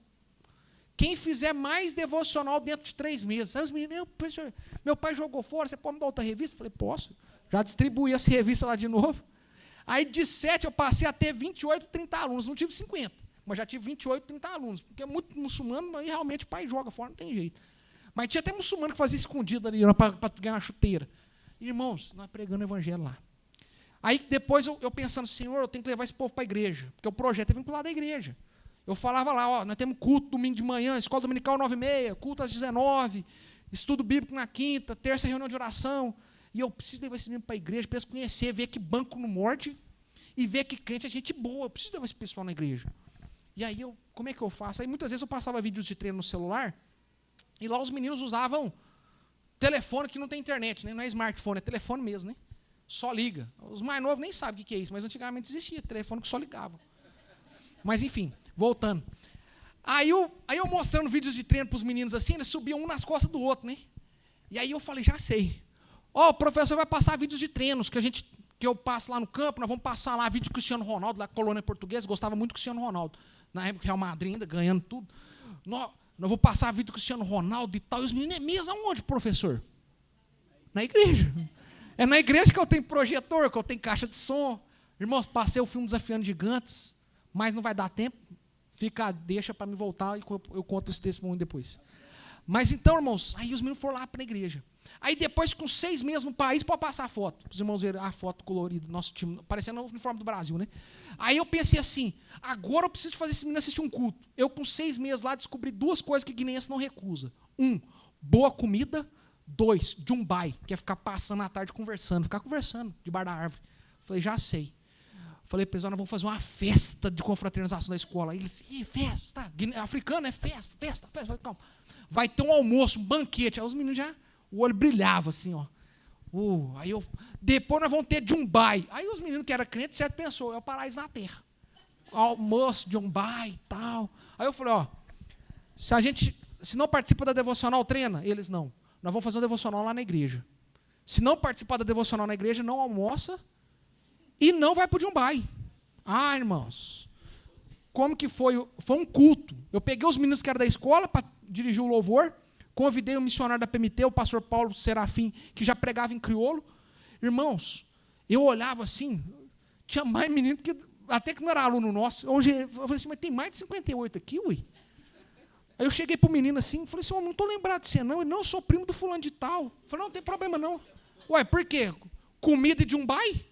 Quem fizer mais devocional dentro de 3 meses. Aí os meninos, professor, meu pai jogou fora, você pode me dar outra revista? Eu falei, posso. Já distribuí essa revista lá de novo. Aí de 7 eu passei a ter 28, 30 alunos. Não tive 50, mas já tive 28, 30 alunos. Porque é muito muçulmano, aí realmente o pai joga fora, não tem jeito. Mas tinha até muçulmano que fazia escondido ali para ganhar uma chuteira. Irmãos, nós pregando o evangelho lá. Aí depois eu pensando, Senhor, eu tenho que levar esse povo para a igreja. Porque o projeto é vinculado à igreja. Eu falava lá, ó, nós temos culto domingo de manhã, escola dominical 9h30, culto às 19h, estudo bíblico na quinta, terça reunião de oração. E eu preciso levar esse menino para a igreja, para eles conhecer, ver que banco não morde e ver que crente é gente boa. Eu preciso levar esse pessoal na igreja. E aí, como é que eu faço? Aí muitas vezes eu passava vídeos de treino no celular e lá os meninos usavam telefone que não tem internet, né? Não é smartphone, é telefone mesmo, né? Só liga. Os mais novos nem sabem o que é isso, mas antigamente existia telefone que só ligava. Mas enfim, voltando. Aí eu mostrando vídeos de treino para os meninos assim, eles subiam um nas costas do outro, né? E aí eu falei, já sei. Ó, o professor vai passar vídeos de treinos que eu passo lá no campo, nós vamos passar lá vídeo do Cristiano Ronaldo, lá colônia portuguesa, gostava muito do Cristiano Ronaldo. Na época Real Madrid ainda, ganhando tudo. Nós vamos passar vídeo do Cristiano Ronaldo e tal. E os meninos, é mesmo? Aonde, professor? Na igreja. É na igreja que eu tenho projetor, que eu tenho caixa de som. Irmãos, passei o filme Desafiando Gigantes, mas não vai dar tempo. Deixa para me voltar e eu conto esse testemunho depois. Mas então, irmãos, aí os meninos foram lá para a igreja. Aí depois, com 6 meses no país, pode passar a foto. Para os irmãos verem a foto colorida do nosso time, parecendo o uniforme do Brasil, né? Aí eu pensei assim, agora eu preciso fazer esse menino assistir um culto. Eu, com 6 meses lá, descobri 2 coisas que guineense não recusa. 1, boa comida. 2, Jumbai, que é ficar passando a tarde conversando, ficar conversando debaixo da árvore. Falei, já sei. Falei, pessoal, nós vamos fazer uma festa de confraternização da escola. Aí eles, festa, africano é festa, festa. Falei, calma. Vai ter um almoço, um banquete. Aí os meninos já, o olho brilhava assim, ó. Aí depois nós vamos ter Jumbai. Aí os meninos que eram crentes, certo, pensou, é o paraíso na terra. Almoço, Jumbai e tal. Aí eu falei, ó, se não participa da devocional, treina? Eles não. Nós vamos fazer um devocional lá na igreja. Se não participar da devocional na igreja, não almoça e não vai para o Jumbai. Ah, irmãos, como que foi? Foi um culto. Eu peguei os meninos que eram da escola para dirigir o louvor, convidei o missionário da PMT, o pastor Paulo Serafim, que já pregava em crioulo. Irmãos, eu olhava assim, tinha mais menino que até que não era aluno nosso. Hoje, eu falei assim, mas tem mais de 58 aqui, ui. Aí eu cheguei para o menino assim, falei assim, não estou lembrado de você não, eu não sou primo do fulano de tal. Eu falei, não tem problema não. Ué, por quê? Comida de Jumbai?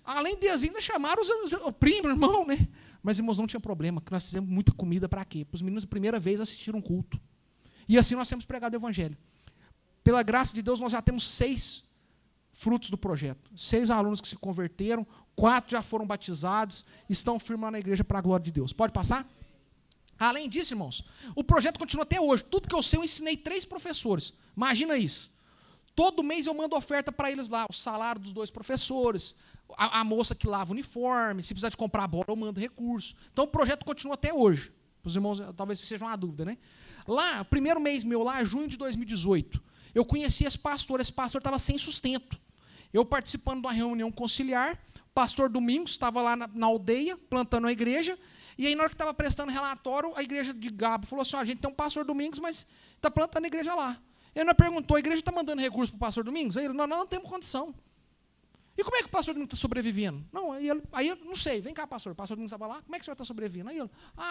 Além de ainda chamaram o primo, irmão, né? Mas, irmãos, não tinha problema, porque nós fizemos muita comida para quê? Para os meninos, a primeira vez, assistiram um culto. E assim nós temos pregado o evangelho. Pela graça de Deus, nós já temos 6 frutos do projeto. 6 alunos que se converteram, 4 já foram batizados, estão firmes lá na igreja para a glória de Deus. Pode passar? Além disso, irmãos, o projeto continua até hoje. Tudo que eu sei, eu ensinei 3 professores. Imagina isso. Todo mês eu mando oferta para eles lá, o salário dos 2 professores, a moça que lava o uniforme, se precisar de comprar bola, eu mando recurso. Então o projeto continua até hoje. Para os irmãos, talvez seja uma dúvida, né? Lá, o primeiro mês meu lá, junho de 2018, eu conheci esse pastor estava sem sustento. Eu participando de uma reunião conciliar, o pastor Domingos estava lá na aldeia, plantando a igreja, e aí na hora que estava prestando relatório, a igreja de Gabo falou assim, a gente tem um pastor Domingos, mas está plantando a igreja lá. Ele não perguntou, a igreja está mandando recurso para o pastor Domingos? Aí ele, não temos condição. E como é que o pastor Domingos está sobrevivendo? Não, aí eu não sei, vem cá, pastor. O pastor Domingos estava lá, como é que o senhor está sobrevivendo? Aí ele,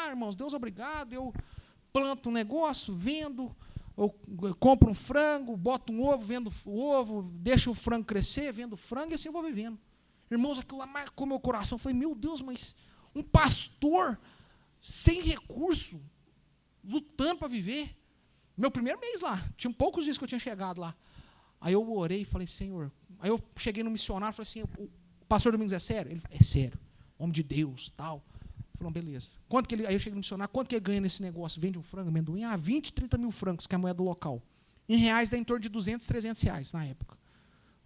irmãos, Deus obrigado, eu planto um negócio, vendo, eu compro um frango, boto um ovo, vendo o ovo, deixo o frango crescer, vendo o frango, e assim eu vou vivendo. Irmãos, aquilo lá marcou meu coração. Eu falei, meu Deus, mas um pastor sem recurso, lutando para viver. Meu primeiro mês lá, tinha poucos dias que eu tinha chegado lá. Aí eu orei e falei, Senhor. Aí eu cheguei no missionário e falei assim, o pastor Domingos é sério? Ele, é sério, homem de Deus, tal. Falei, beleza. Aí eu cheguei no missionário, quanto que ele ganha nesse negócio? Vende um frango, amendoim? 20, 30 mil francos, que é a moeda local. Em reais dá em torno de 200, 300 reais na época.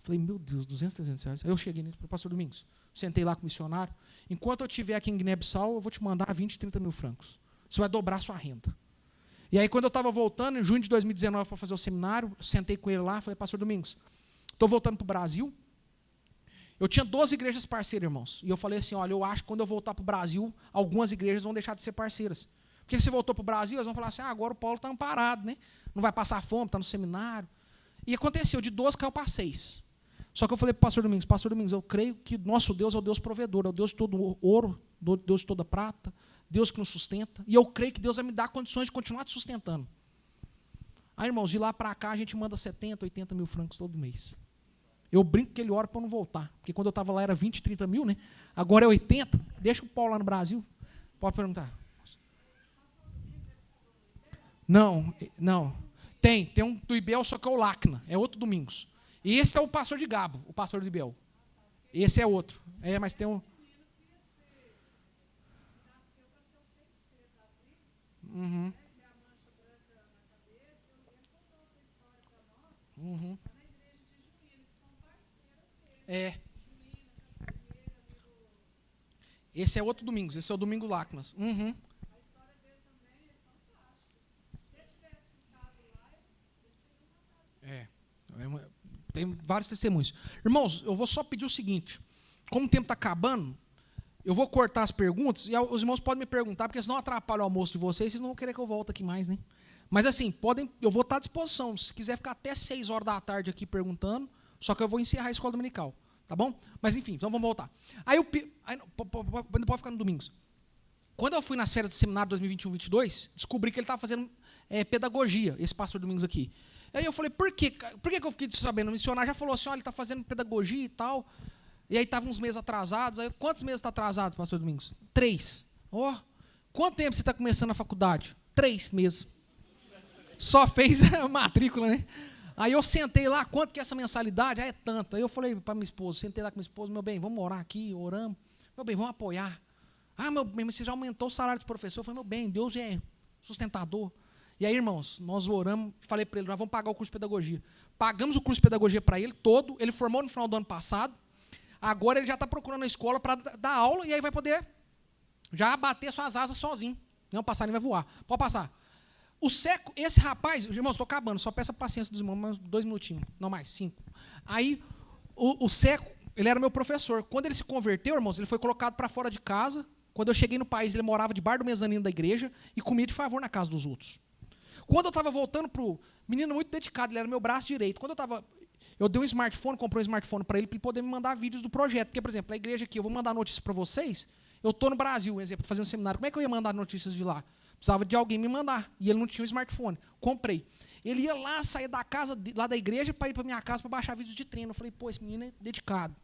Falei, meu Deus, 200, 300 reais. Aí eu cheguei nele, pastor Domingos, sentei lá com o missionário. Enquanto eu estiver aqui em Guiné-Bissau, eu vou te mandar 20, 30 mil francos. Você vai dobrar a sua renda. E aí, quando eu estava voltando, em junho de 2019, para fazer o seminário, eu sentei com ele lá, falei, pastor Domingos, estou voltando para o Brasil. Eu tinha 12 igrejas parceiras, irmãos. E eu falei assim, olha, eu acho que quando eu voltar para o Brasil, algumas igrejas vão deixar de ser parceiras. Porque você voltou para o Brasil, eles vão falar assim, agora o Paulo está amparado, né? Não vai passar fome, está no seminário. E aconteceu, de 12 caiu para 6. Só que eu falei para o pastor Domingos, eu creio que nosso Deus é o Deus provedor, é o Deus de todo ouro, Deus de toda prata, Deus que nos sustenta. E eu creio que Deus vai me dar condições de continuar te sustentando. Aí, irmãos, de lá para cá, a gente manda 70, 80 mil francos todo mês. Eu brinco que ele ora para eu não voltar. Porque quando eu estava lá era 20, 30 mil, né? Agora é 80. Deixa o Paulo lá no Brasil. Pode perguntar. Não. Tem um do Ibel, só que é o Lacna. É outro Domingos. E esse é o pastor de Gabo, o pastor do Ibel. Esse é outro. Mas tem um... Uhum. Uhum. Esse é outro Domingos, esse é o Domingo Lacnas. Uhum. Tem vários testemunhos. Irmãos, eu vou só pedir o seguinte, como o tempo está acabando, eu vou cortar as perguntas, e os irmãos podem me perguntar, porque senão atrapalha o almoço de vocês não vão querer que eu volte aqui mais, né? Mas assim, eu vou estar à disposição, se quiser ficar até 6 horas da tarde aqui perguntando, só que eu vou encerrar a escola dominical, tá bom? Mas enfim, então vamos voltar. Aí pode ficar no domingos. Quando eu fui nas férias do seminário 2021-22, descobri que ele estava fazendo pedagogia, esse pastor Domingos aqui. Aí eu falei, por quê? Por que eu fiquei sabendo? O missionário já falou assim, olha, ele está fazendo pedagogia e tal. E aí estava uns meses atrasados. Aí, quantos meses está atrasado, pastor Domingos? 3. Quanto tempo você está começando a faculdade? 3 meses. Só fez a matrícula, né? Aí eu sentei lá, quanto que é essa mensalidade? É tanto. Aí eu falei para minha esposa, sentei lá com minha esposa, meu bem, vamos orar aqui, oramos. Meu bem, vamos apoiar. Meu bem, mas você já aumentou o salário do professor? Eu falei, meu bem, Deus é sustentador. E aí, irmãos, nós oramos, falei para ele, nós vamos pagar o curso de pedagogia. Pagamos o curso de pedagogia para ele todo, ele formou no final do ano passado, agora ele já está procurando a escola para dar aula, e aí vai poder já bater suas asas sozinho. Não, o passarinho vai voar. Pode passar. O Seco, esse rapaz, irmãos, estou acabando, só peça paciência dos irmãos, mais 2 minutinhos, não mais, 5. Aí, o Seco, ele era meu professor. Quando ele se converteu, irmãos, ele foi colocado para fora de casa. Quando eu cheguei no país, ele morava debaixo do mezanino da igreja e comia de favor na casa dos outros. Quando eu estava voltando para o menino muito dedicado, ele era meu braço direito. Quando eu dei um smartphone, comprei um smartphone para ele poder me mandar vídeos do projeto. Porque, por exemplo, a igreja aqui, eu vou mandar notícias para vocês, eu estou no Brasil, um exemplo, fazendo seminário. Como é que eu ia mandar notícias de lá? Precisava de alguém me mandar. E ele não tinha um smartphone. Comprei. Ele ia lá, saía da casa, lá da igreja, para ir para minha casa para baixar vídeos de treino. Eu falei, pô, esse menino é dedicado.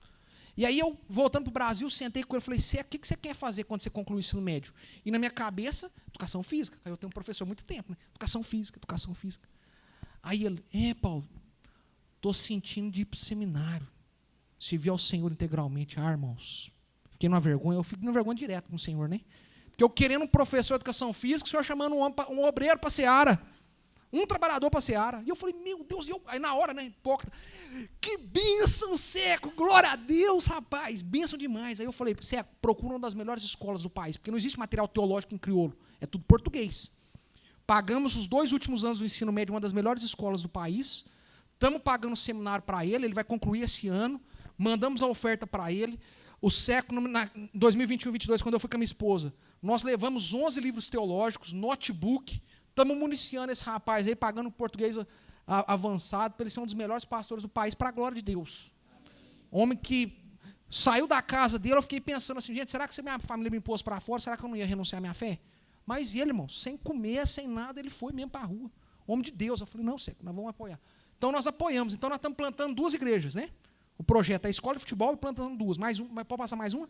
E aí eu, voltando para o Brasil, sentei com ele e falei, o que você quer fazer quando você concluir o ensino médio? E na minha cabeça, educação física. Aí eu tenho um professor há muito tempo, né? Educação física, educação física. Aí ele, Paulo, estou sentindo de ir para o seminário. Servir ao Senhor integralmente. Irmãos, fiquei numa vergonha, eu fico numa vergonha direto com o Senhor, né? Porque eu querendo um professor de educação física, o Senhor chamando um obreiro para a seara. Um trabalhador para a seara. E eu falei, meu Deus, aí na hora, né, hipócrita, que bênção, Seco, glória a Deus, rapaz, bênção demais. Aí eu falei, Seco, procura uma das melhores escolas do país, porque não existe material teológico em crioulo, é tudo português. Pagamos os 2 últimos anos do ensino médio, uma das melhores escolas do país, estamos pagando seminário para ele, ele vai concluir esse ano, mandamos a oferta para ele. O Seco, em 2021, 2022, quando eu fui com a minha esposa, nós levamos 11 livros teológicos, notebook. Estamos municiando esse rapaz aí, pagando português avançado, para ele ser um dos melhores pastores do país, para a glória de Deus. Homem que saiu da casa dele, eu fiquei pensando assim, gente, será que se minha família me impôs para fora, será que eu não ia renunciar à minha fé? Mas ele, irmão, sem comer, sem nada, ele foi mesmo para a rua. Homem de Deus. Eu falei, não, Seco, nós vamos apoiar. Então nós apoiamos. Então nós estamos plantando 2 igrejas, né? O projeto é a escola de futebol e plantando 2. Mais um, mas pode passar mais uma?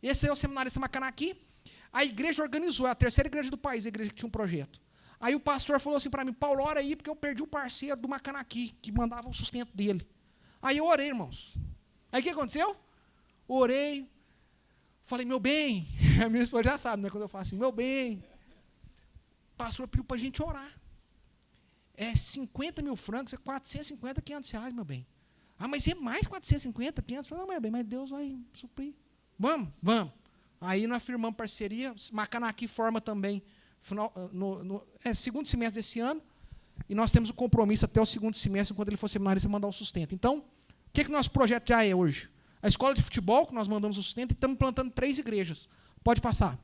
Esse é o seminarista Macanaqui. A igreja organizou, é a 3ª igreja do país, a igreja que tinha um projeto. Aí o pastor falou assim para mim, Paulo, ora aí, porque eu perdi o parceiro do Macanaqui, que mandava o sustento dele. Aí eu orei, irmãos. Aí o que aconteceu? Orei, falei, meu bem, a minha esposa já sabe, né, quando eu falo assim, meu bem, o pastor pediu para a gente orar. É 50 mil francos, é 450, 500 reais, meu bem. Mas é mais 450, 500? Não, meu bem, mas Deus vai suprir. Vamos. Aí nós firmamos parceria, Macanaqui forma também, segundo semestre desse ano, e nós temos o compromisso até o segundo semestre, quando ele for seminarista, mandar o sustento. Então, o que nosso projeto já é hoje? A escola de futebol, que nós mandamos o sustento, e estamos plantando 3 igrejas. Pode passar.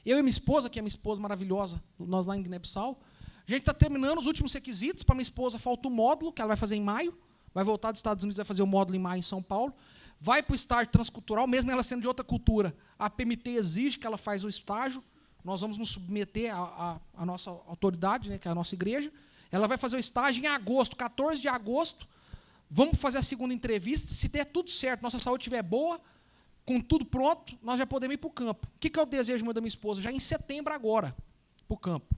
Eu e minha esposa, que é minha esposa maravilhosa, nós lá em Guiné-Bissau, a gente está terminando os últimos requisitos. Para minha esposa falta um módulo, que ela vai fazer em maio, vai voltar dos Estados Unidos, vai fazer o módulo em maio em São Paulo, vai para o estágio transcultural, mesmo ela sendo de outra cultura, a PMT exige que ela faça o estágio, nós vamos nos submeter à nossa autoridade, né, que é a nossa igreja. Ela vai fazer o estágio em agosto, 14 de agosto. Vamos fazer a segunda entrevista. Se der tudo certo, nossa saúde estiver boa, com tudo pronto, nós já podemos ir para o campo. O que é o desejo da minha esposa? Já em setembro agora, para o campo.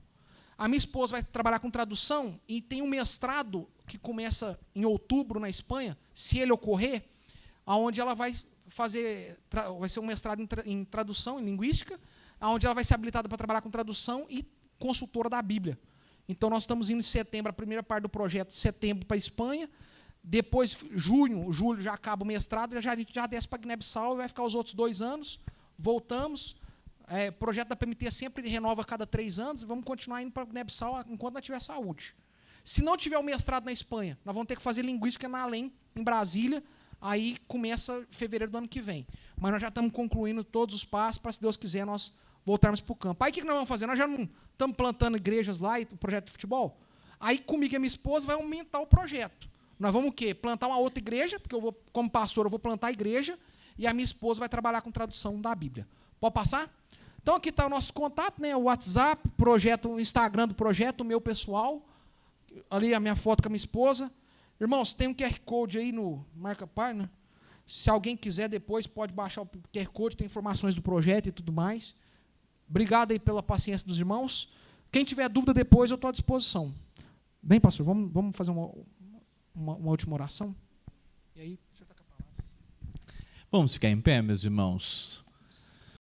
A minha esposa vai trabalhar com tradução e tem um mestrado que começa em outubro na Espanha, se ele ocorrer, onde ela vai ser um mestrado em tradução, em linguística, onde ela vai ser habilitada para trabalhar com tradução e consultora da Bíblia. Então, nós estamos indo em setembro, a primeira parte do projeto, setembro para a Espanha, depois, julho já acaba o mestrado, a gente já desce para Guiné-Bissau e vai ficar os outros 2 anos, voltamos, o projeto da PMT sempre renova a cada 3 anos, e vamos continuar indo para Guiné-Bissau enquanto nós tiver saúde. Se não tiver o mestrado na Espanha, nós vamos ter que fazer linguística na Além, em Brasília, aí começa em fevereiro do ano que vem. Mas nós já estamos concluindo todos os passos para, se Deus quiser, nós voltarmos para o campo. Aí o que nós vamos fazer? Nós já não estamos plantando igrejas lá, e o projeto de futebol? Aí comigo e a minha esposa vai aumentar o projeto. Nós vamos o quê? Plantar uma outra igreja, porque eu vou, como pastor, eu vou plantar a igreja, e a minha esposa vai trabalhar com tradução da Bíblia. Pode passar? Então aqui está o nosso contato, né? O WhatsApp, projeto, o Instagram do projeto, o meu pessoal, ali a minha foto com a minha esposa. Irmãos, tem um QR Code aí no Marca Página. Se alguém quiser depois, pode baixar o QR Code, tem informações do projeto e tudo mais. Obrigado aí pela paciência dos irmãos. Quem tiver dúvida depois, eu estou à disposição. Bem, pastor, vamos fazer uma última oração? E aí, o senhor está com a palavra. Vamos ficar em pé, meus irmãos.